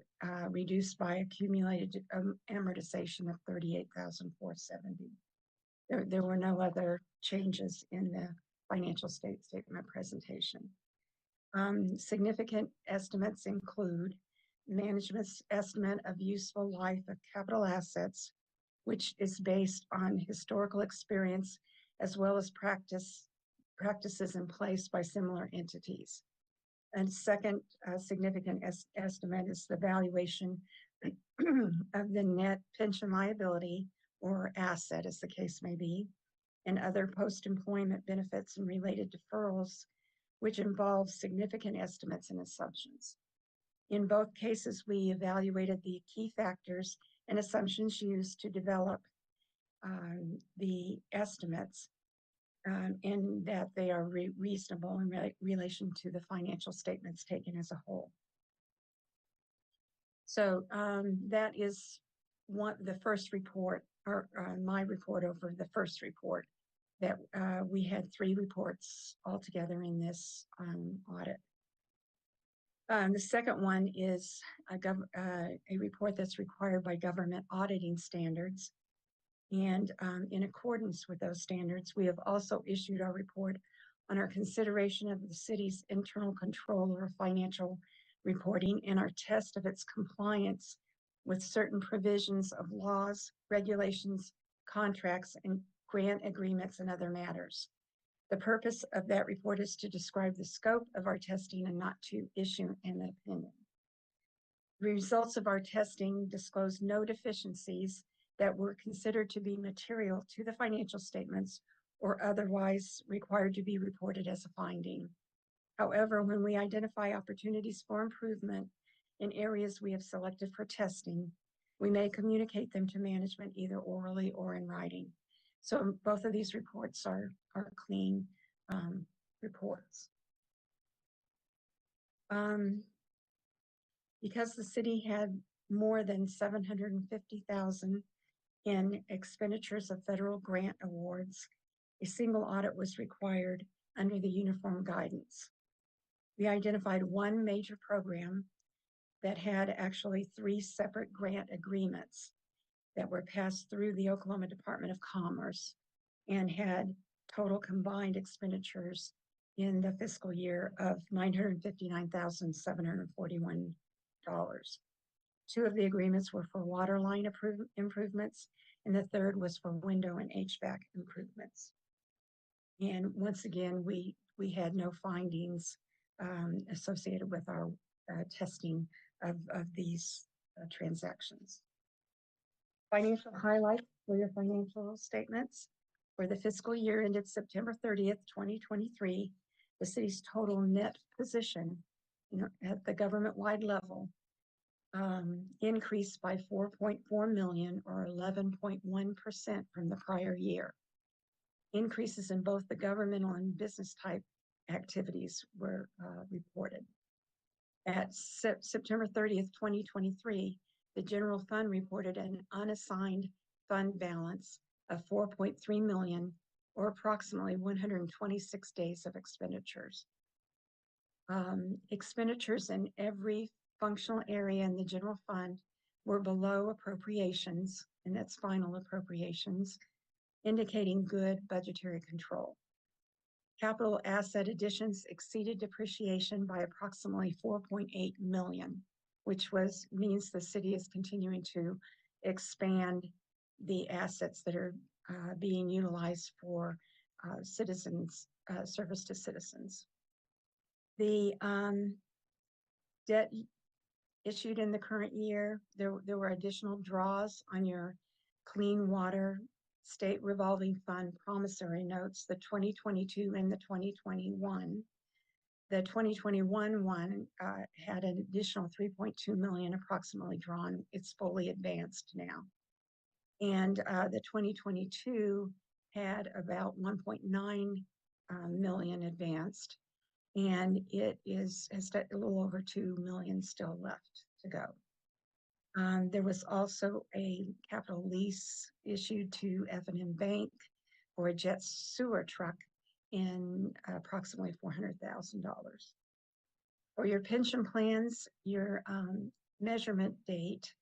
reduced by accumulated amortization of $38,470. There were no other changes in the financial statement presentation. Significant estimates include management's estimate of useful life of capital assets, which is based on historical experience as well as practices in place by similar entities. And second significant estimate is the valuation of the net pension liability or asset, as the case may be, and other post-employment benefits and related deferrals, which involve significant estimates and assumptions. In both cases, we evaluated the key factors and assumptions used to develop the estimates, and that they are reasonable in relation to the financial statements taken as a whole. So that is the first report, or my report over the first report, that we had 3 reports altogether in this audit. The second one is a report that's required by government auditing standards. And in accordance with those standards, we have also issued our report on our consideration of the city's internal control over financial reporting and our test of its compliance with certain provisions of laws, regulations, contracts, and grant agreements and other matters. The purpose of that report is to describe the scope of our testing and not to issue an opinion. The results of our testing disclose no deficiencies that were considered to be material to the financial statements or otherwise required to be reported as a finding. However, when we identify opportunities for improvement in areas we have selected for testing, we may communicate them to management either orally or in writing. So both of these reports are clean reports. Because the city had more than $750,000 in expenditures of federal grant awards, a single audit was required under the uniform guidance. We identified one major program that had actually 3 separate grant agreements that were passed through the Oklahoma Department of Commerce and had total combined expenditures in the fiscal year of $959,741. 2 of the agreements were for water line improvements, and the third was for window and HVAC improvements. And once again, we had no findings associated with our testing of these transactions. Financial highlights for your financial statements. For the fiscal year ended September 30th, 2023, the city's total net position, at the government-wide level, increased by $4.4 million or 11.1% from the prior year. Increases in both the governmental and business type activities were reported. At September 30th, 2023, the general fund reported an unassigned fund balance of $4.3 million, or approximately 126 days of expenditures. Expenditures in every functional area in the general fund were below appropriations, and that's final appropriations, indicating good budgetary control. Capital asset additions exceeded depreciation by approximately $4.8 million, which means the city is continuing to expand the assets that are being utilized for citizens, service to citizens. The debt issued in the current year, there were additional draws on your clean water state revolving fund promissory notes, the 2022 and the 2021. The 2021 one had an additional $3.2 million approximately drawn. It's fully advanced now. And the 2022 had about 1.9 million advanced, and it has a little over 2 million still left to go. There was also a capital lease issued to F&M Bank for a jet sewer truck in approximately $400,000. For your pension plans, your measurement date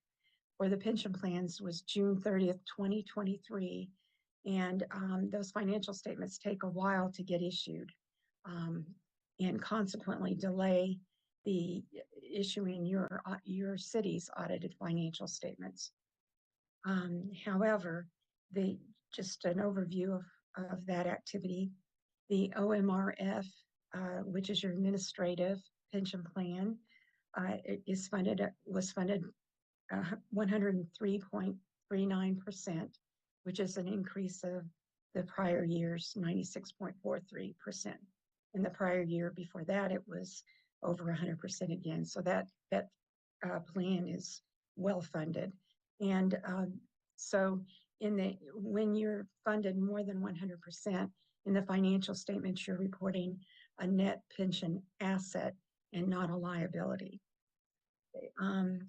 for the pension plans was June 30th, 2023, and those financial statements take a while to get issued, and consequently delay the issuing your city's audited financial statements. However, just an overview of that activity, the OMRF, which is your administrative pension plan, was funded 103.39%, which is an increase of the prior year's 96.43%. In the prior year before that, it was over 100% again. So that plan is well funded. And so when you're funded more than 100%, in the financial statements, you're reporting a net pension asset and not a liability. And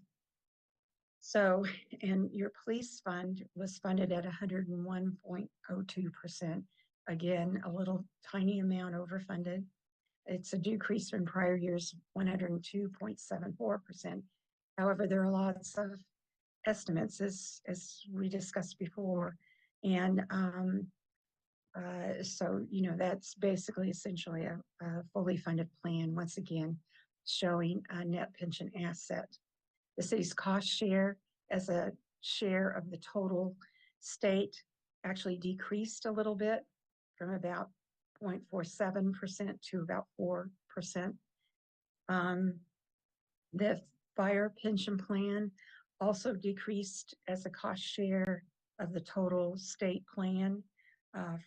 your police fund was funded at 101.02%. Again, a little tiny amount overfunded. It's a decrease from prior year's 102.74%. However, there are lots of estimates, as we discussed before. And so, that's basically essentially a fully funded plan, once again, showing a net pension asset. The city's cost share as a share of the total state actually decreased a little bit from about 0.47% to about 4%. The fire pension plan also decreased as a cost share of the total state plan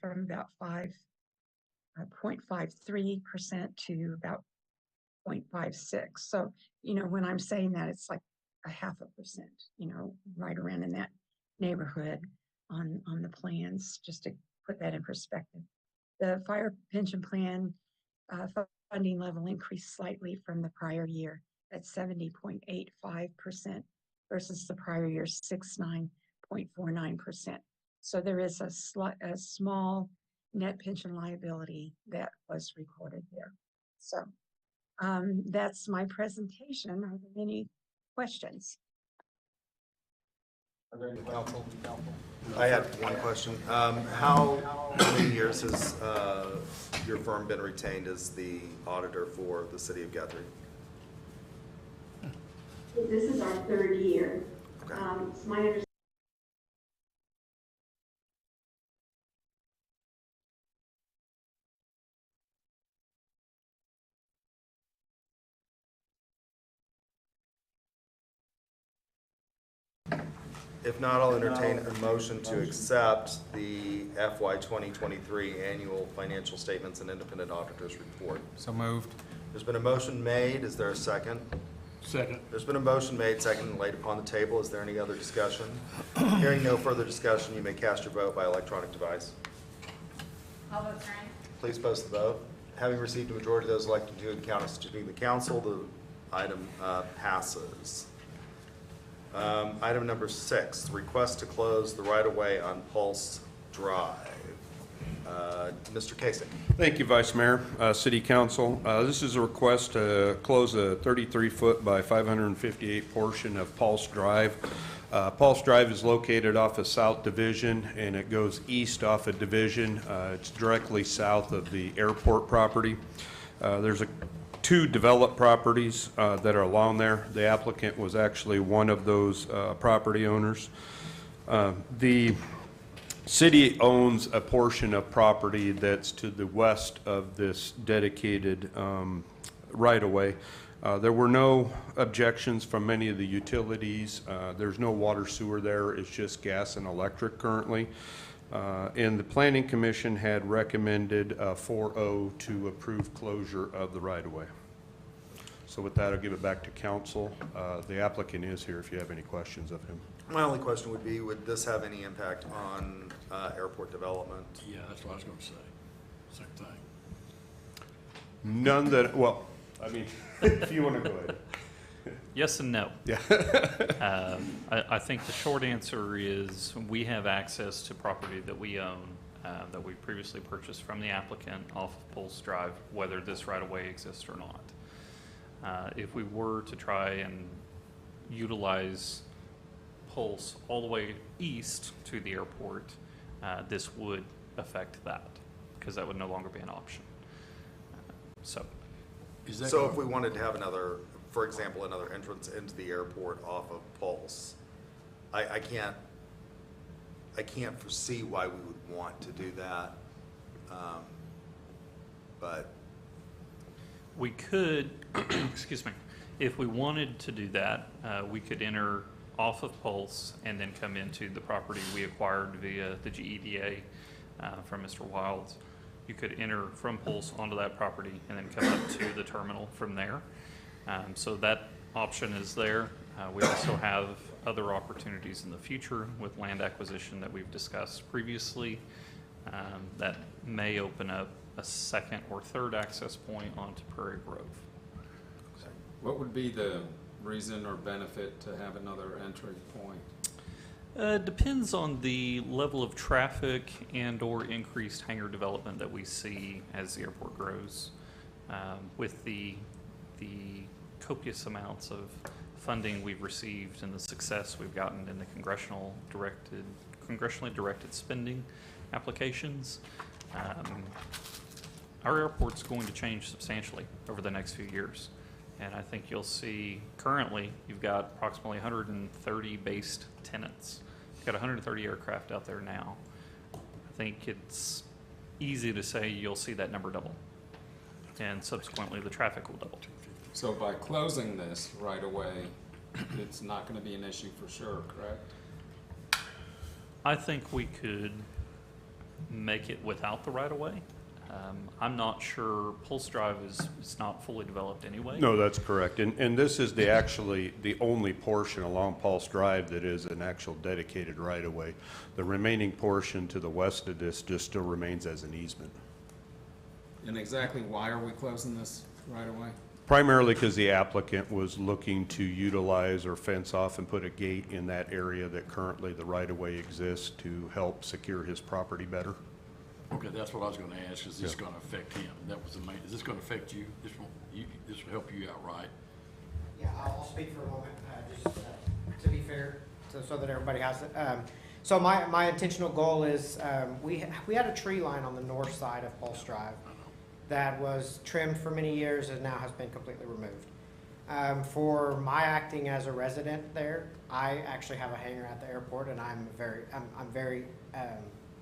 from about 0.53% to about 0.56. So, when I'm saying that, it's like 0.5%, right around in that neighborhood on the plans, just to put that in perspective. The fire pension plan funding level increased slightly from the prior year at 70.85% versus the prior year's 69.49%. So there is a small net pension liability that was recorded there. So that's my presentation. Are there any questions? Council? I had one question. How many years has your firm been retained as the auditor for the city of Guthrie? This is our third year. Okay. It's my understanding. If not, I'll entertain a motion to accept the FY 2023 annual financial statements and independent auditors report. So moved. There's been a motion made. Is there a second? Second. There's been a motion made, second, and laid upon the table. Is there any other discussion? Hearing no further discussion, you may cast your vote by electronic device. All votes are in. Please post the vote. Having received a majority of those elected to and constituting the council, the item passes. Item number 6, request to close the right-of-way on Pulse Drive. Mr. Kasich. Thank you, Vice Mayor, City Council. This is a request to close a 33-foot by 558 portion of Pulse Drive. Pulse Drive is located off of South Division, and it goes east off of Division. It's directly south of the airport property. There's two developed properties that are along there. The applicant was actually one of those property owners. The city owns a portion of property that's to the west of this dedicated right-of-way. There were no objections from any of the utilities. There's no water sewer there. It's just gas and electric currently. And the Planning Commission had recommended 4-0 to approve closure of the right-of-way. So with that, I'll give it back to council. The applicant is here if you have any questions of him. My only question would be, would this have any impact on airport development? Yeah, that's what I was going to say. Same thing. None that, well, I mean, if you want to go ahead. Yes and no. Yeah. I think the short answer is we have access to property that we own, that we previously purchased from the applicant off of Pulse Drive, whether this right-of-way exists or not. If we were to try and utilize Pulse all the way east to the airport, this would affect that, because that would no longer be an option. So So if we wanted to have another, for example, another entrance into the airport off of Pulse, I can't foresee why we would want to do that. But we could, excuse me, if we wanted to do that, we could enter off of Pulse and then come into the property we acquired via the GEDA from Mr. Wilds. You could enter from Pulse onto that property and then come up to the terminal from there. So that option is there. We also have other opportunities in the future with land acquisition that we've discussed previously that may open up a second or third access point onto Prairie Grove. What would be the reason or benefit to have another entry point? Depends on the level of traffic and or increased hangar development that we see as the airport grows. With the copious amounts of funding we've received and the success we've gotten in the congressionally directed spending applications, our airport's going to change substantially over the next few years. And I think you'll see currently you've got approximately 130 based tenants. You've got 130 aircraft out there now. I think it's easy to say you'll see that number double. And subsequently the traffic will double. So by closing this right away, it's not going to be an issue for sure, correct? I think we could make it without the right of way. I'm not sure Pulse Drive is not fully developed anyway. No, that's correct. And this is actually the only portion along Pulse Drive that is an actual dedicated right-of-way. The remaining portion to the west of this just still remains as an easement. And exactly why are we closing this right away? Primarily because the applicant was looking to utilize or fence off and put a gate in that area that currently the right-of-way exists to help secure his property better. Okay, that's what I was going to ask. Is this going to affect him? That was the main. Is this going to affect you? This will help you out, right? Yeah, I'll speak for a moment, just to be fair, so that everybody has it. So my intentional goal is, we had a tree line on the north side of Pulse Drive that was trimmed for many years and now has been completely removed. For my acting as a resident there, I actually have a hangar at the airport, and I'm very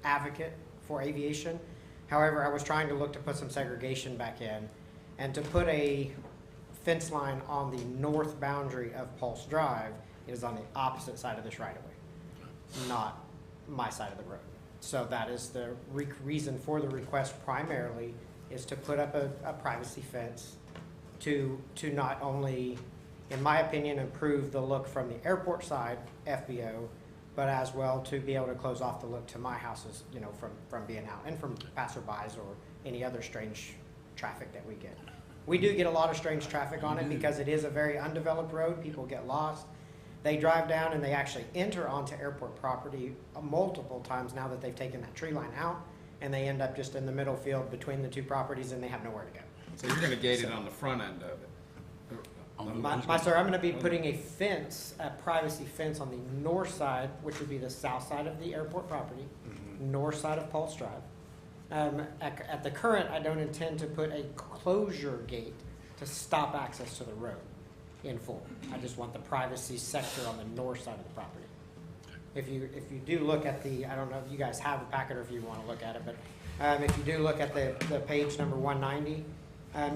advocate for aviation. However, I was trying to look to put some segregation back in, and to put a fence line on the north boundary of Pulse Drive is on the opposite side of this right of way, not my side of the road. So that is the reason for the request primarily, is to put up a privacy fence to not only, in my opinion, improve the look from the airport side, FBO, but as well to be able to close off the look to my houses, you know, from being out, and from passerbys or any other strange traffic that we get. We do get a lot of strange traffic on it because it is a very undeveloped road. People get lost. They drive down and they actually enter onto airport property multiple times now that they've taken that tree line out, and they end up just in the middle field between the two properties, and they have nowhere to go. So you're gonna gate it on the front end of it? Sir, I'm gonna be putting a fence, a privacy fence on the north side, which would be the south side of the airport property, north side of Pulse Drive. At the current, I don't intend to put a closure gate to stop access to the road in full. I just want the privacy sector on the north side of the property. If you do look at the, I don't know if you guys have a packet or if you want to look at it, but if you do look at the page number 190,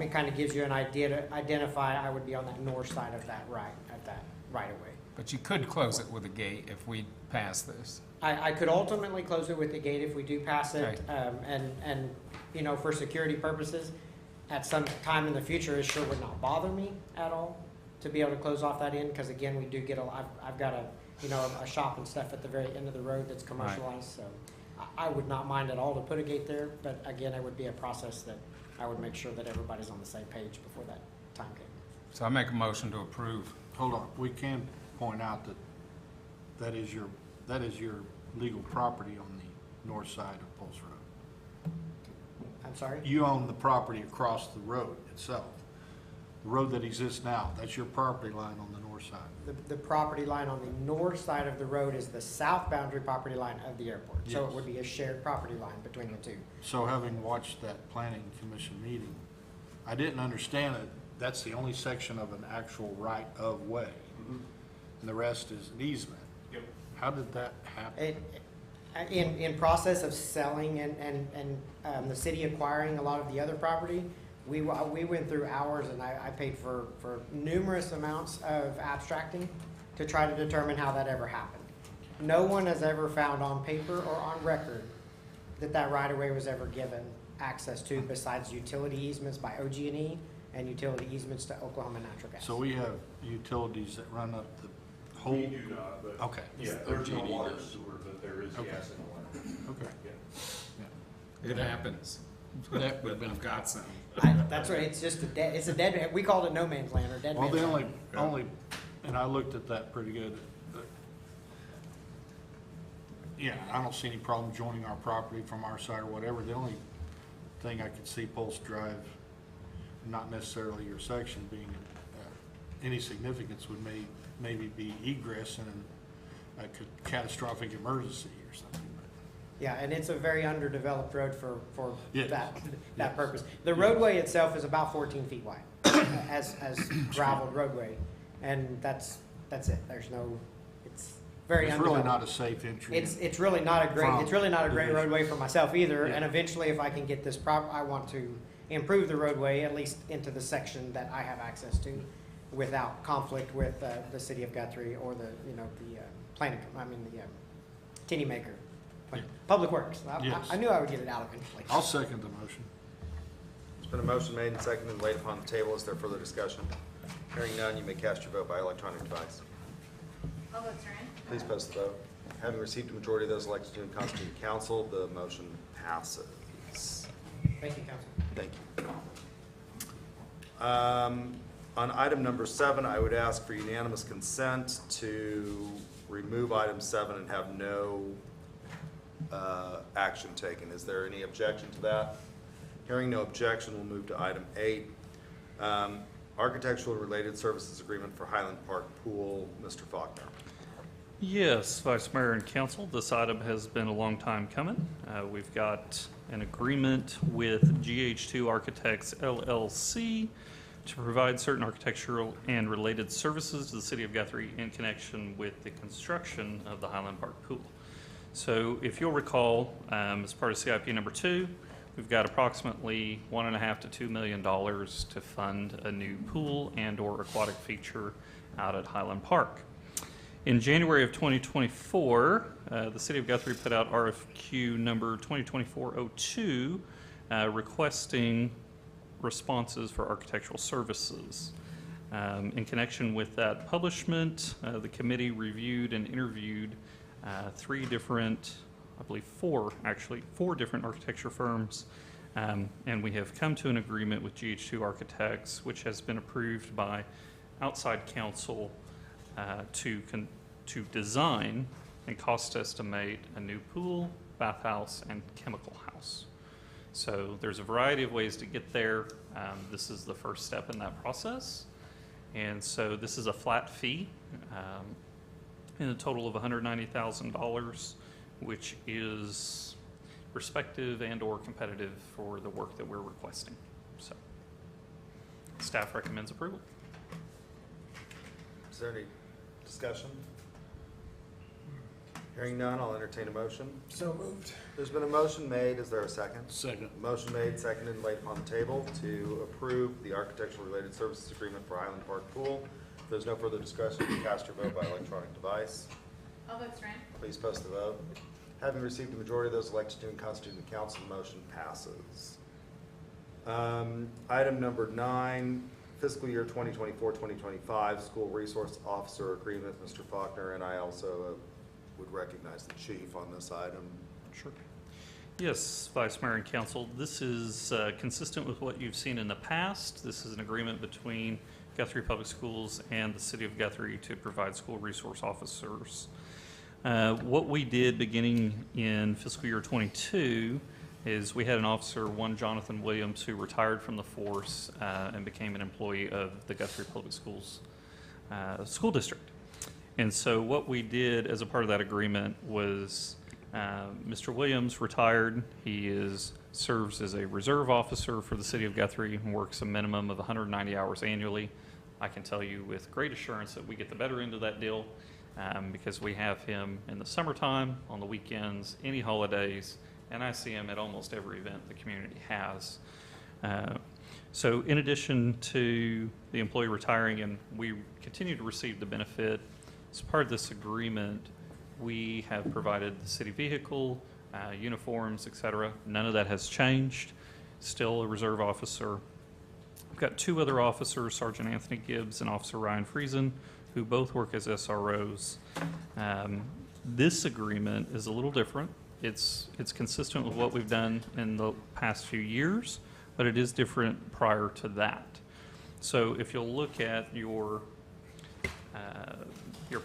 it kind of gives you an idea to identify I would be on that north side of that right away. But you could close it with a gate if we pass this. I could ultimately close it with the gate if we do pass it, Okay. and you know, for security purposes, at some time in the future, it sure would not bother me at all to be able to close off that end, because again, we do get I've got a shop and stuff at the very end of the road that's commercialized, so I would not mind at all to put a gate there, but again, it would be a process that I would make sure that everybody's on the same page before that time came. So I make a motion to approve. Hold on, we can point out that is your legal property on the north side of Pulse Road. I'm sorry? You own the property across the road itself. The road that exists now, that's your property line on the north side. The property line on the north side of the road is the south boundary property line of the airport. So it Yes. would be a shared property line between the two. So having watched that planning commission meeting, I didn't understand it. That's the only section of an actual right of way. And the rest is an easement. Yep. How did that happen? In process of selling and the city acquiring a lot of the other property, we went through hours, and I paid for numerous amounts of abstracting to try to determine how that ever happened. No one has ever found on paper or on record that right-of-way was ever given access to, besides utility easements by OG&E and utility easements to Oklahoma Natural Gas. So we have utilities that run up the whole. We do not, but. Okay. Yeah, there's no OG&E water does. sewer, but there is Okay. gas and water. Okay. Yeah. It happens. That would have been a godsend. That's right. It's just it's a dead. We called it no man's land or dead Well, man's the land. only, and I looked at that pretty good. but, Yeah, I don't see any problem joining our property from our side or whatever. The only thing I could see Pulse Drive, not necessarily your section, being any significance would maybe be egress in a catastrophic emergency or something. Yeah, and it's a very underdeveloped road for Yes. that Yes. purpose. The roadway itself is about 14 feet wide as graveled roadway, and that's it. There's no. It's very It's really undeveloped. not a safe entry. It's really not a great From division. roadway for myself either. Yeah. And eventually, if I can get this I want to improve the roadway at least into the section that I have access to, without conflict with the city of Guthrie or the tinny maker, Yeah. Public Works. Yes. I knew I would get it out eventually. I'll second the motion. There's been a motion made and seconded and laid upon the table. Is there further discussion? Hearing none, you may cast your vote by electronic device. All votes are in. Please post the vote. Having received a majority of those elected to constitute council, the motion passes. Thank you, Council. Thank you. On item number 7, I would ask for unanimous consent to remove item 7 and have no action taken. Is there any objection to that? Hearing no objection, we'll move to item 8. architectural related services agreement for Highland Park Pool. Mr. Faulkner. Yes, Vice Mayor and Council, this item has been a long time coming. We've got an agreement with GH2 Architects LLC to provide certain architectural and related services to the City of Guthrie in connection with the construction of the Highland Park Pool. So if you'll recall, as part of CIP number 2, we've got approximately $1.5 to $2 million to fund a new pool and/or aquatic feature out at Highland Park. In January of 2024, the City of Guthrie put out RFQ number 2024-02, requesting responses for architectural services. In connection with that publishment, the committee reviewed and interviewed four different architecture firms, and we have come to an agreement with GH2 Architects, which has been approved by outside counsel to design and cost estimate a new pool, bathhouse, and chemical house. So there's a variety of ways to get there. This is the first step in that process. And so this is a flat fee in a total of $190,000, which is respective and/or competitive for the work that we're requesting. So staff recommends approval. Is there any discussion? Hearing none, I'll entertain a motion. So moved. There's been a motion made. Is there a second? Second. Motion made, seconded, and laid upon the table to approve the architectural related services agreement for Highland Park Pool. If there's no further discussion, you cast your vote by electronic device. All votes are in. Please post the vote. Having received a majority of those elected to and constituted the council, the motion passes. Item number 9, fiscal year 2024-2025 school resource officer agreement. Mr. Faulkner, and I also would recognize the chief on this item. Sure. Yes, Vice Mayor and Council, this is consistent with what you've seen in the past. This is an agreement between Guthrie Public Schools and the City of Guthrie to provide school resource officers. What we did beginning in fiscal year 22 is we had an officer, one Jonathan Williams, who retired from the force and became an employee of the Guthrie Public Schools school district. And so what we did as a part of that agreement was Mr. Williams retired. He serves as a reserve officer for the City of Guthrie and works a minimum of 190 hours annually. I can tell you with great assurance that we get the better end of that deal because we have him in the summertime, on the weekends, any holidays, and I see him at almost every event the community has. So in addition to the employee retiring, and we continue to receive the benefit, as part of this agreement, we have provided the city vehicle, uniforms, etc. None of that has changed. Still a reserve officer. We've got 2 other officers, Sergeant Anthony Gibbs and Officer Ryan Friesen, who both work as SROs. This agreement is a little different. It's consistent with what we've done in the past few years, but it is different prior to that. So if you'll look at your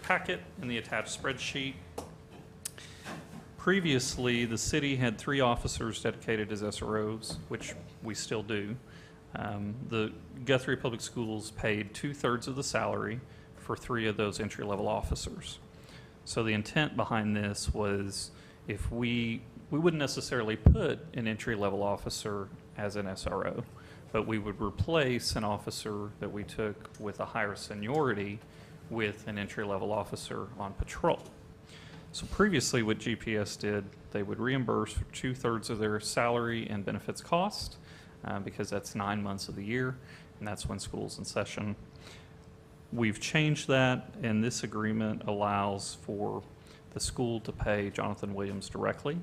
packet in the attached spreadsheet, previously the city had 3 officers dedicated as SROs, which we still do. The Guthrie Public Schools paid 2/3 of the salary for 3 of those entry-level officers. So the intent behind this was if we wouldn't necessarily put an entry-level officer as an SRO, but we would replace an officer that we took with a higher seniority with an entry-level officer on patrol. So previously what GPS did, they would reimburse for 2/3 of their salary and benefits cost because that's 9 months of the year, and that's when school's in session. We've changed that, and this agreement allows for the school to pay Jonathan Williams directly.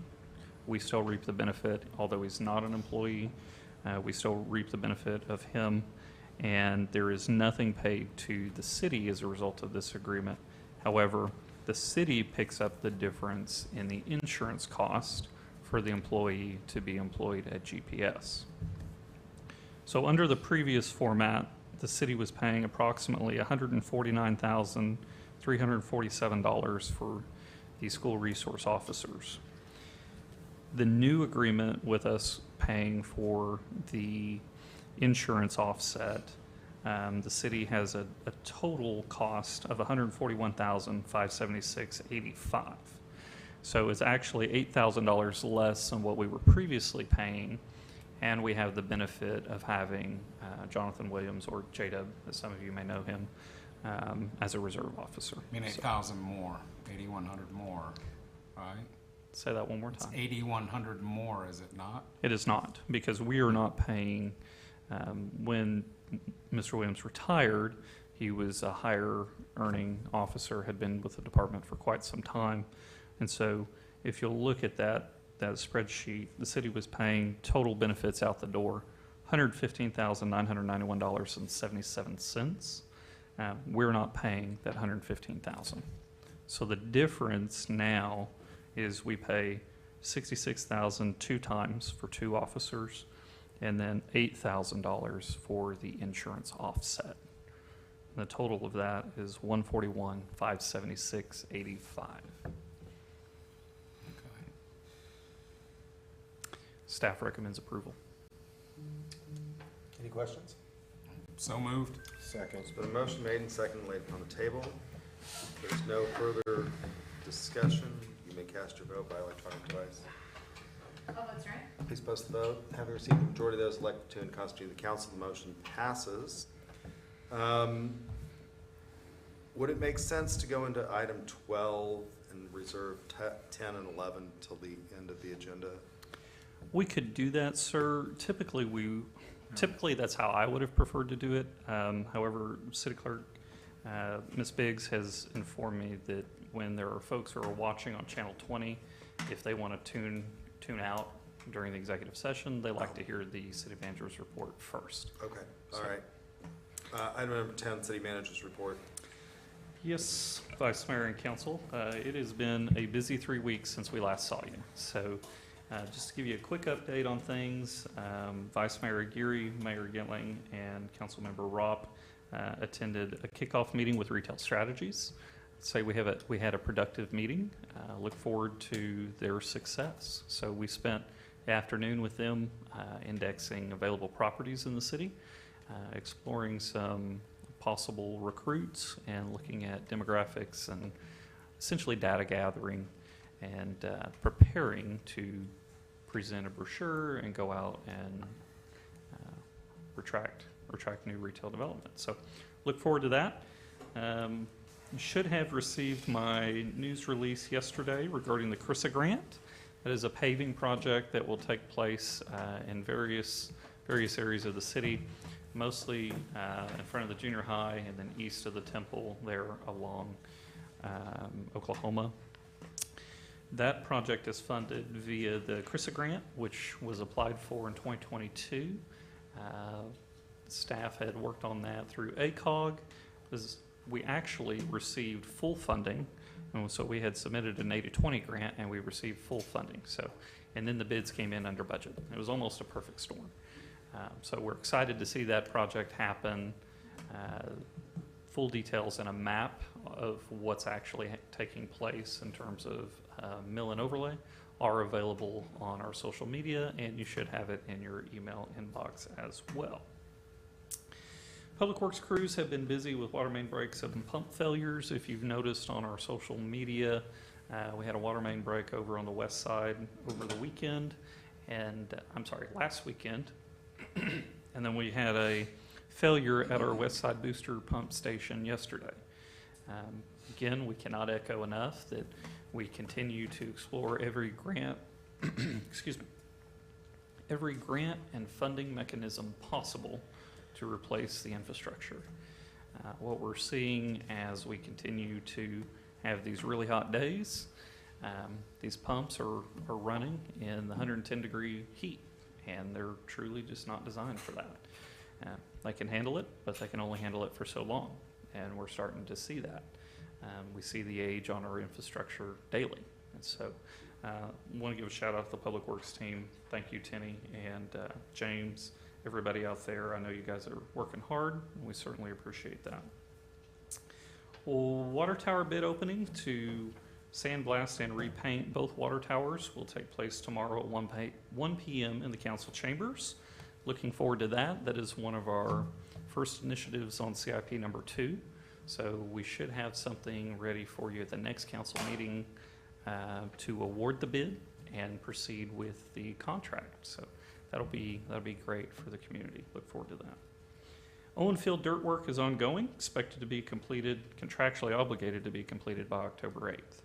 We still reap the benefit, although he's not an employee, we still reap the benefit of him, and there is nothing paid to the city as a result of this agreement. However, the city picks up the difference in the insurance cost for the employee to be employed at GPS. So under the previous format, the city was paying approximately $149,347 for these school resource officers. The new agreement with us paying for the insurance offset the city has a total cost of $141,576.85. So it's actually $8,000 less than what we were previously paying, and we have the benefit of having Jonathan Williams, or J-Dub, as some of you may know him, as a reserve officer. I mean, 8,000 more, 8,100 more, right? Say that one more It's time. 8,100 more, is it not? It is not, because we are not paying, when Mr. Williams retired, he was a higher earning officer, had been with the department for quite some time. And so if you'll look at that spreadsheet, the city was paying total benefits out the door, $115,991.77. We're not paying that $115,000. So the difference now is we pay $66,000 two times for two officers, and then $8,000 for the insurance offset. And the total of that is $141,576.85. Staff recommends approval. Any questions? So moved. Second. It's been a motion made and seconded, laid upon the table. If there's no further discussion, you may cast your vote by electronic device. All votes are in. Please post the vote. Having received the majority of those elected to and constitute the council, the motion passes. Would it make sense to go into item 12 and reserve 10 and 11 till the end of the agenda? We could do that, sir. Typically, that's how I would have preferred to do it. However, City Clerk, Ms. Biggs has informed me that when there are folks who are watching on Channel 20, if they want to tune out during the executive session, they like to hear the city manager's report first. Okay, all right. Item number 10, city manager's report. Yes, Vice Mayor and Council, it has been a busy 3 weeks since we last saw you. So just to give you a quick update on things, Vice Mayor Aguirre, Mayor Gilling, and Councilmember Ropp attended a kickoff meeting with Retail Strategies. I'd say we had a productive meeting. Look forward to their success. So we spent the afternoon with them indexing available properties in the city, exploring some possible recruits, and looking at demographics and essentially data gathering, and preparing to present a brochure and go out and retract new retail development. So look forward to that. You should have received my news release yesterday regarding the CRISA grant. That is a paving project that will take place in various areas of the city, mostly in front of the junior high and then east of the temple there along Oklahoma. That project is funded via the CRISA grant, which was applied for in 2022. Staff had worked on that through ACOG. We actually received full funding, and so we had submitted an 80-20 grant, and we received full funding. So, and then the bids came in under budget. It was almost a perfect storm. So we're excited to see that project happen. Full details and a map of what's actually taking place in terms of mill and overlay are available on our social media, and you should have it in your email inbox as well. Public Works crews have been busy with water main breaks and pump failures. If you've noticed on our social media, we had a water main break over on the west side over the weekend, and last weekend. And then we had a failure at our west side booster pump station yesterday. Again, we cannot echo enough that we continue to explore every grant, every grant and funding mechanism possible to replace the infrastructure. What we're seeing as we continue to have these really hot days, these pumps are running in the 110-degree heat, and they're truly just not designed for that. They can handle it, but they can only handle it for so long, and we're starting to see that. We see the age on our infrastructure daily, and so I want to give a shout out to the Public Works team. Thank you, Tenny and James, everybody out there. I know you guys are working hard, and we certainly appreciate that. Well, water tower bid opening to sandblast and repaint both water towers will take place tomorrow at 1 p.m. in the council chambers. looking forward to that. That is one of our first initiatives on CIP number 2. So we should have something ready for you at the next council meeting to award the bid and proceed with the contract. So that'll be great for the community. Look forward to that. Owen Field dirt work is ongoing, expected to be completed, contractually obligated to be completed by October 8th.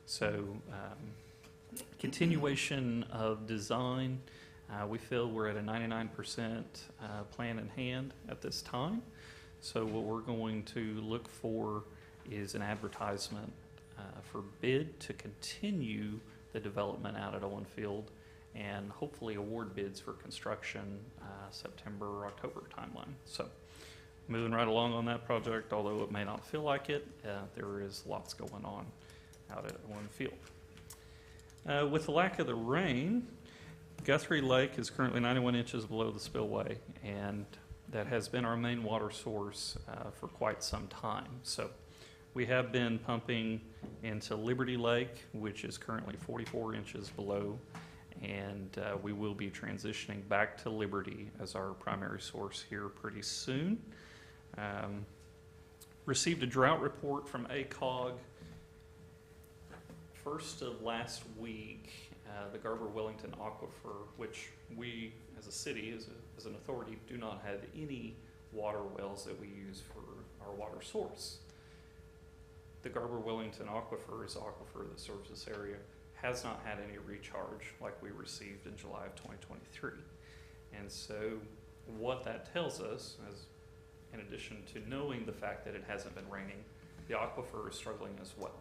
So continuation of design, we feel we're at a 99% plan in hand at this time. So what we're going to look for is an advertisement for bid to continue the development out at Owen Field and hopefully award bids for construction September or October timeline. So moving right along on that project, although it may not feel like it, there is lots going on out at Owen Field. With the lack of the rain, Guthrie Lake is currently 91 inches below the spillway, and that has been our main water source for quite some time. So we have been pumping into Liberty Lake, which is currently 44 inches below, and we will be transitioning back to Liberty as our primary source here pretty soon. Received a drought report from ACOG first of last week. The Garber-Wellington Aquifer, which we as a city, as an authority, do not have any water wells that we use for our water source. The Garber-Wellington Aquifer is an aquifer that serves this area, has not had any recharge like we received in July of 2023. And so what that tells us is, in addition to knowing the fact that it hasn't been raining, the aquifer is struggling as well.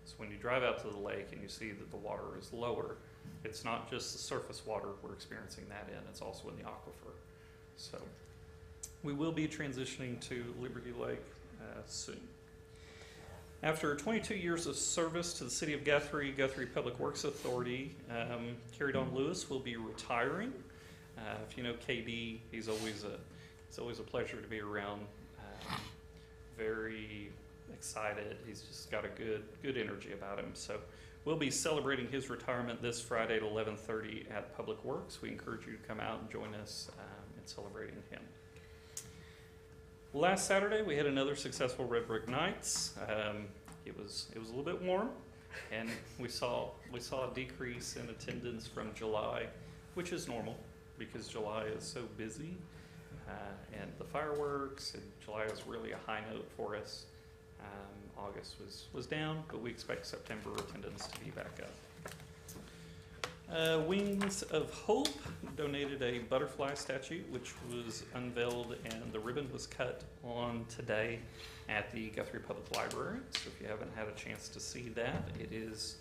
So when you drive out to the lake and you see that the water is lower, it's not just the surface water we're experiencing that in, it's also in the aquifer. So we will be transitioning to Liberty Lake soon. After 22 years of service to the city of Guthrie, Guthrie Public Works Authority, Carrie Dawn Lewis will be retiring. If you know KD, it's always a pleasure to be around. Very excited. He's just got a good energy about him. So we'll be celebrating his retirement this Friday at 11:30 at Public Works. We encourage you to come out and join us in celebrating him. Last Saturday we had another successful Red Brick Nights. It was a little bit warm, and we saw a decrease in attendance from July, which is normal because July is so busy, and the fireworks, and July is really a high note for us. August was down, but we expect September attendance to be back up. Wings of Hope donated a butterfly statue, which was unveiled, and the ribbon was cut on today at the Guthrie Public Library. So if you haven't had a chance to see that, it is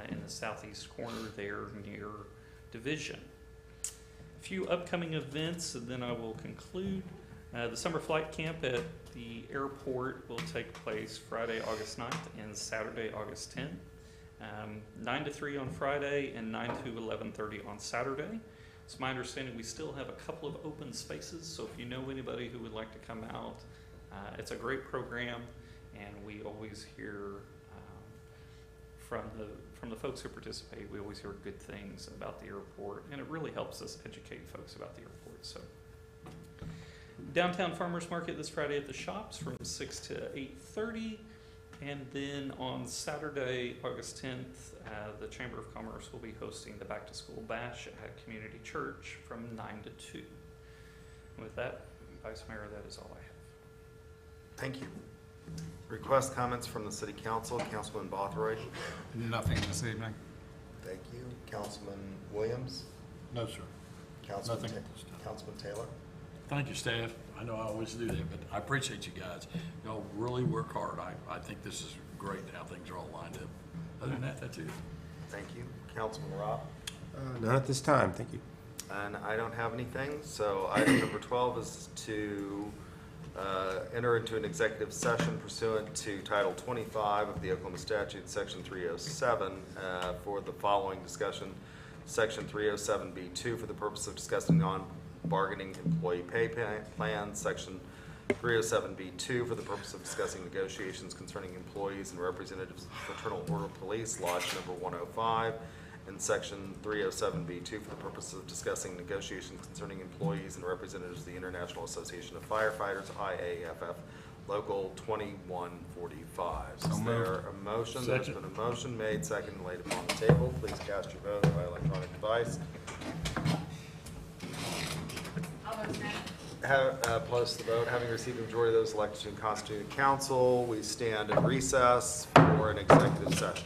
in the southeast corner there near Division. A few upcoming events, and then I will conclude. The summer flight camp at the airport will take place Friday, August 9th and Saturday, August 10th. 9 to 3 on Friday and 9 to 11:30 on Saturday. It's my understanding we still have a couple of open spaces, so if you know anybody who would like to come out, it's a great program, and we always hear from the folks who participate, we always hear good things about the airport, and it really helps us educate folks about the airport. So. Downtown Farmers Market this Friday at the shops from 6 to 8:30, and then on Saturday, August 10th, the Chamber of Commerce will be hosting the Back to School Bash at Community Church from 9 to 2. And with that, Vice Mayor, that is all I have. Thank you. Request comments from the City Council. Councilman Guthrie. Nothing this evening. Thank you. Councilman Williams. No, sir. Councilman Nothing at this time. Councilman Taylor. Thank you, staff. I know I always do that, but I appreciate you guys. Y'all really work hard. I think this is great how things are all lined up. Other than that, that's it. Thank you. Councilman Robb. None at this time, thank you. And I don't have anything, so item number 12 is to enter into an executive session pursuant to Title 25 of the Oklahoma Statute, Section 307, for the following discussion. Section 307B2 for the purpose of discussing non-bargaining employee pay plans. Section 307B2 for the purpose of discussing negotiations concerning employees and representatives of Fraternal Order Police, Lodge number 105. in Section 307B2 for the purpose of discussing negotiations concerning employees and representatives of the International Association of Firefighters, IAFF, Local 2145. So Is there a motion? There's been a motion made, second, and laid upon the table. Please cast your vote by electronic device. All votes granted. Post the vote. Having received a majority of those elected to constitute council, we stand in recess for an executive session.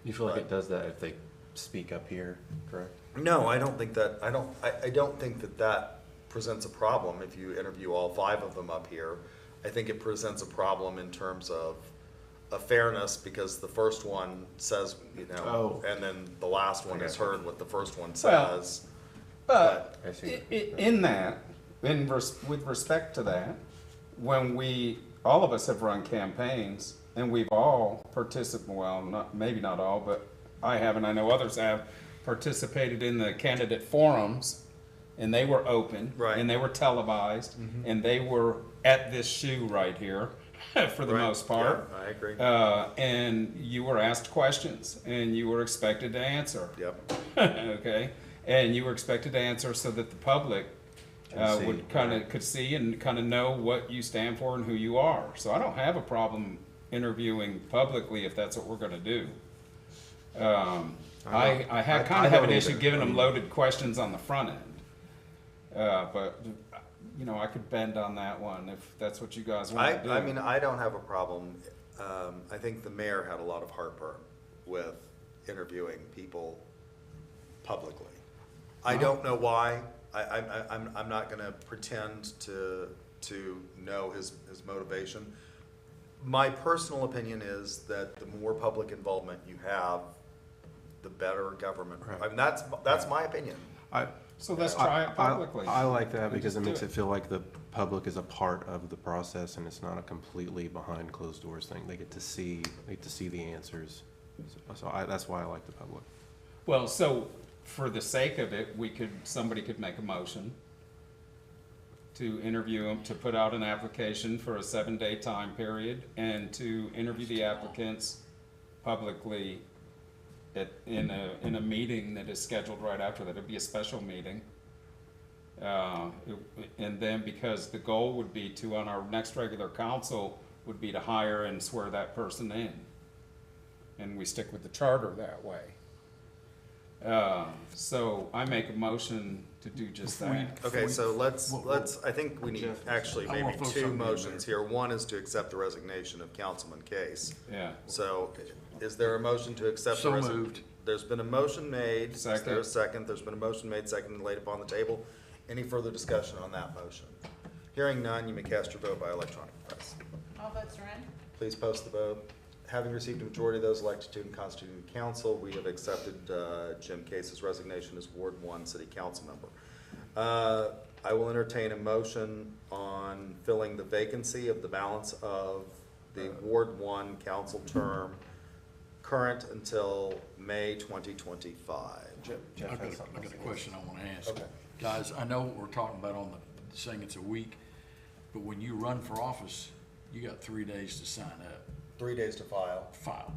You feel like Right. it does that if they speak up here, correct? No, I don't think that, I don't think that that presents a problem if you interview all 5 of them up here. I think it presents a problem in terms of a fairness, because the first one says, you know, and then the last one has heard what the first one Well, says. But I see. in that, with respect to that, when all of us have run campaigns, and we've all participated, well, maybe not all, but I have, and I know others have, participated in the candidate forums, and they were open, Right. and they were televised, and they were at this shoe right here, for the Right. most part. Yeah, I agree. And you were asked questions, and you were expected to answer. Yep. Okay, and you were expected to answer so that the public Can see, would kind of, could see and kind of know what you stand for and who you are. So I don't have a problem interviewing publicly if that's what we're gonna do. I kind of have an issue giving them loaded questions on the front end. But, you know, I could bend on that one if that's what you guys want to do. I mean, I don't have a problem. I think the mayor had a lot of heartburn with interviewing people publicly. I don't know why. I'm not gonna pretend to know his motivation. My personal opinion is that the more public involvement you have, the better government. Right. I mean, that's my opinion. So let's try it publicly. I like that because it Just makes do it feel like the public is a part of the process and it's not a completely behind closed doors thing. They get to see the answers. So that's why I like the public. Well, so for the sake of it, somebody could make a motion to interview them, to put out an application for a 7-day time period and to interview the applicants publicly in a meeting that is scheduled right after that. It'd be a special meeting. And then because the goal would be to, on our next regular council, would be to hire and swear that person in. And we stick with the charter that way. So I make a motion to do just that. Okay, so let's, I think we need actually I wanna maybe throw 2 something in motions here. One is to accept the resignation of Councilman Case. Yeah. So is there a motion to accept the So resignation? moved. There's been a motion made. Is there Second. a second? There's been a motion made, second, and laid upon the table. Any further discussion on that motion? Hearing none, you may cast your vote by electronic press. All votes are in. Please post the vote. Having received a majority of those elected to and constituted council, we have accepted Jim Case's resignation as Ward 1 City Council member. I will entertain a motion on filling the vacancy of the balance of the Ward 1 council term current until May 2025. Jeff I has got something. a question I want to ask. Okay. Guys, I know what we're talking about on the, saying it's a week, but when you run for office, you got 3 days to sign up, 3 days to file. file.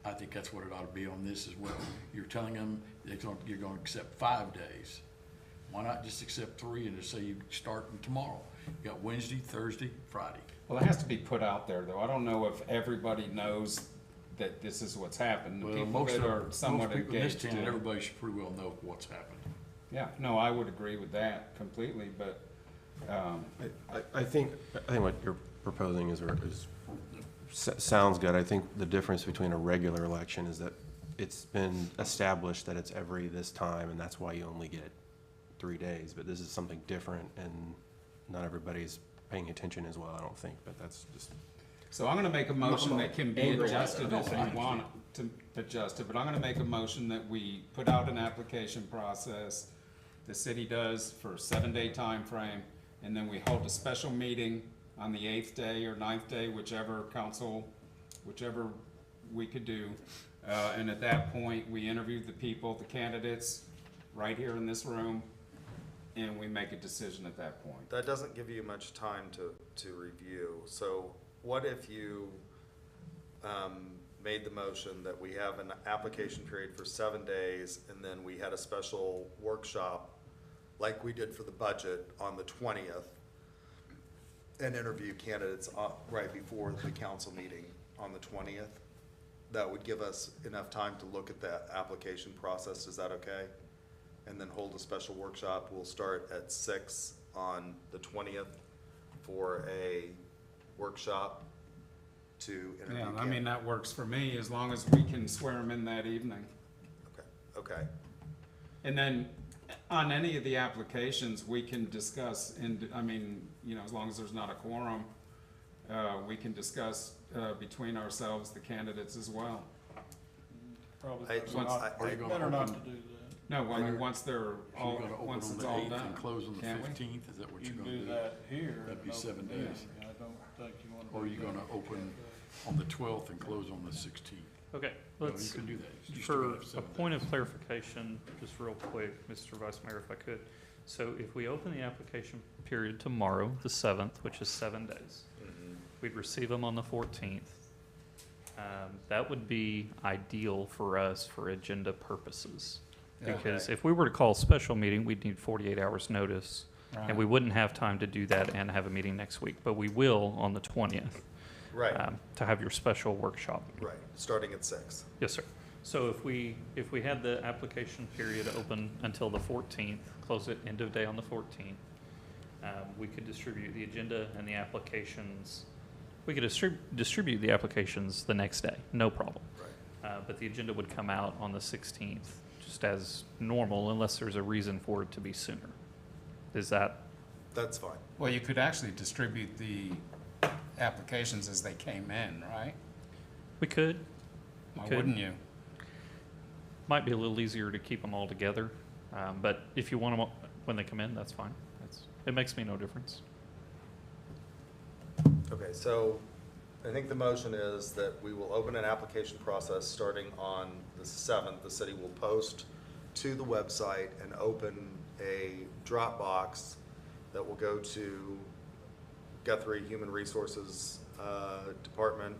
I think that's what it ought to be on this as well. You're telling them you're going to accept 5 days. Why not just accept 3 and just say you start tomorrow? You got Wednesday, Thursday, Friday. Well, it has to be put out there, though. I don't know if everybody knows that this is what's happened. The Well, people most that of, are somewhat most people in this engaged town, in it. everybody should pretty well know what's happened. Yeah, no, I would agree with that completely, but, I think what you're proposing sounds good. I think the difference between a regular election is that it's been established that it's every this time, and that's why you only get 3 days. But this is something different, and not everybody's paying attention as well, I don't think, but that's just. so I'm gonna make a motion that can be No, adjusted no, if no, you want to adjust it, but I'm gonna make a motion that we put out an application process the city does for a 7-day time frame, and then we hold a special meeting on the 8th day or 9th day, whichever we could do. And at that point, we interview the people, the candidates, right here in this room, and we make a decision at that point. That doesn't give you much time to review. So what if you made the motion that we have an application period for 7 days, and then we had a special workshop like we did for the budget on the 20th, and interview candidates right before the council meeting on the 20th? That would give us enough time to look at that application process. Is that okay? And then hold a special workshop. We'll start at 6 on the 20th for a workshop to interview Yeah, I candidates. mean, that works for me, as long as we can swear them in that evening. Okay, And then, on any of the applications, we can discuss, and, I mean, you know, as long as there's not a quorum, we can discuss, between ourselves, the candidates as well. Probably I- better once- not, Are you gonna better not to open- do that. No, I mean, once they're So all, you're gonna once open it's on all the 8th done. and close on the can't we? 15th? Is that what You you're can gonna do do? that here. That'd at be an 7 open days. meeting. I don't think you want to. Or are you gonna open on the 12th and close on the 16th? Okay, No, you let's, can do that. You still for gotta have a 7 point of days. clarification, just real quick, Mr. Vice Mayor, if I could. So if we open the application period tomorrow, the 7th, which is 7 days, we'd receive them on the 14th. That would be ideal for us for agenda purposes. Because if we were to call a special meeting, we'd need 48 hours notice, and we wouldn't have time to do that and have a meeting next week. But we will on the 20th. right, To have your special workshop. right, starting at 6. Yes, sir. So if we had the application period open until the 14th, close it end of day on the 14th, we could distribute the agenda and the applications. We could distribute the applications the next day, no problem. Right. But the agenda would come out on the 16th, just as normal, unless there's a reason for it to be sooner. Is that? That's fine. Well, you could actually distribute the applications as they came in, right? We could. Why Could. wouldn't you? Might be a little easier to keep them all together, but if you want them when they come in, that's fine. It makes me no difference. Okay, so I think the motion is that we will open an application process starting on the 7th. The city will post to the website and open a Dropbox that will go to Guthrie Human Resources Department,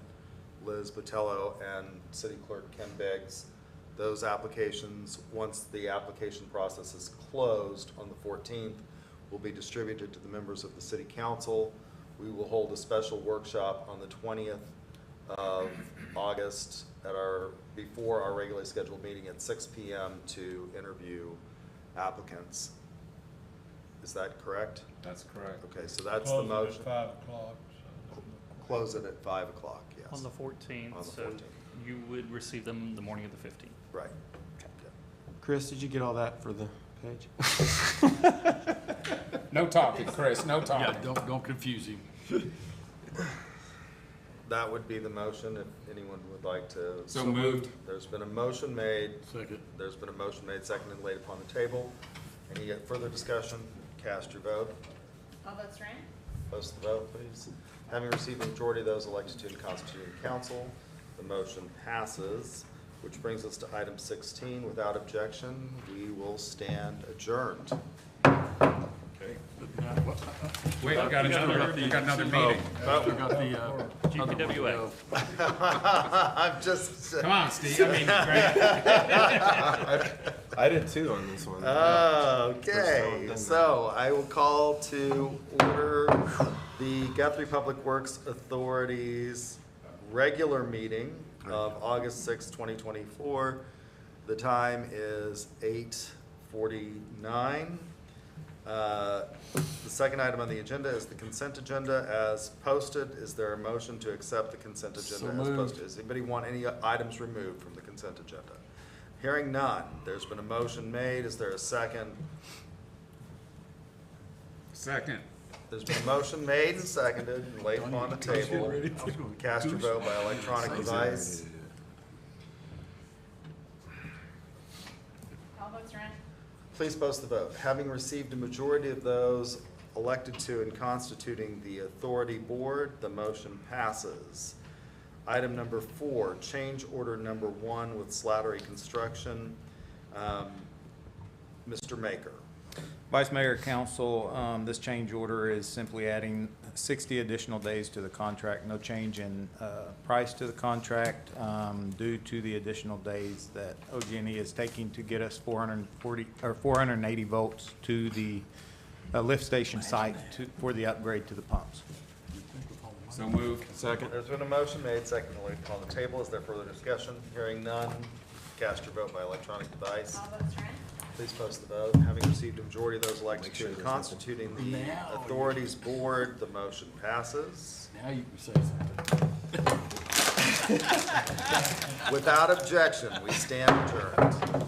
Liz Botello, and City Clerk Ken Biggs. Those applications, once the application process is closed on the 14th, will be distributed to the members of the City Council. We will hold a special workshop on the 20th of August before our regularly scheduled meeting at 6 p.m. to interview applicants. Is that correct? That's correct. Okay, so that's the motion. 5 o'clock. Close it at 5 o'clock, yes. On the 14th, On the so 14th. you would receive them the morning of the 15th. Right. Chris, did you get all that for the page? No talking, Chris, no Yeah, talking. don't confuse him. That would be the motion if anyone would like to. So moved. There's been a motion made. Second. There's been a motion made, seconded, and laid upon the table. Any further discussion? Cast your vote. All votes are in. Post the vote, please. Having received a majority of those elected to the constituting council, the motion passes, which brings us to item 16. Without objection, we will stand adjourned. Okay. Wait, we got another meeting. We got the, GPWA. I'm just. Come on, Steve, I mean, Greg. I did too on this one. First time Okay, I've done so I will call to order the Guthrie Public Works Authority's regular meeting of August 6, 2024. The time is 8:49. The second item on the agenda is the consent agenda as posted. Is there a motion to accept the consent agenda as posted? Does anybody want any items removed from the consent agenda? Hearing none, there's been a motion made. Is there a second? Second. There's been a motion made and seconded and laid upon the table. Cast your vote by electronic device. All votes are in. Please post the vote. Having received a majority of those elected to and constituting the authority board, the motion passes. Item number 4, change order number 1 with Slattery Construction. Mr. Maker. Vice Mayor, Council, this change order is simply adding 60 additional days to the contract. No change in price to the contract due to the additional days that OG&E is taking to get us 480 volts to the lift station site for the upgrade to the pumps. So moved. Second. There's been a motion made, seconded, and laid upon the table. Is there further discussion? Hearing none, cast your vote by electronic device. All votes are in. Please post the vote. Having received a majority of those elected to and constituting the authorities board, the motion passes. Now you can say something. Without objection, we stand adjourned.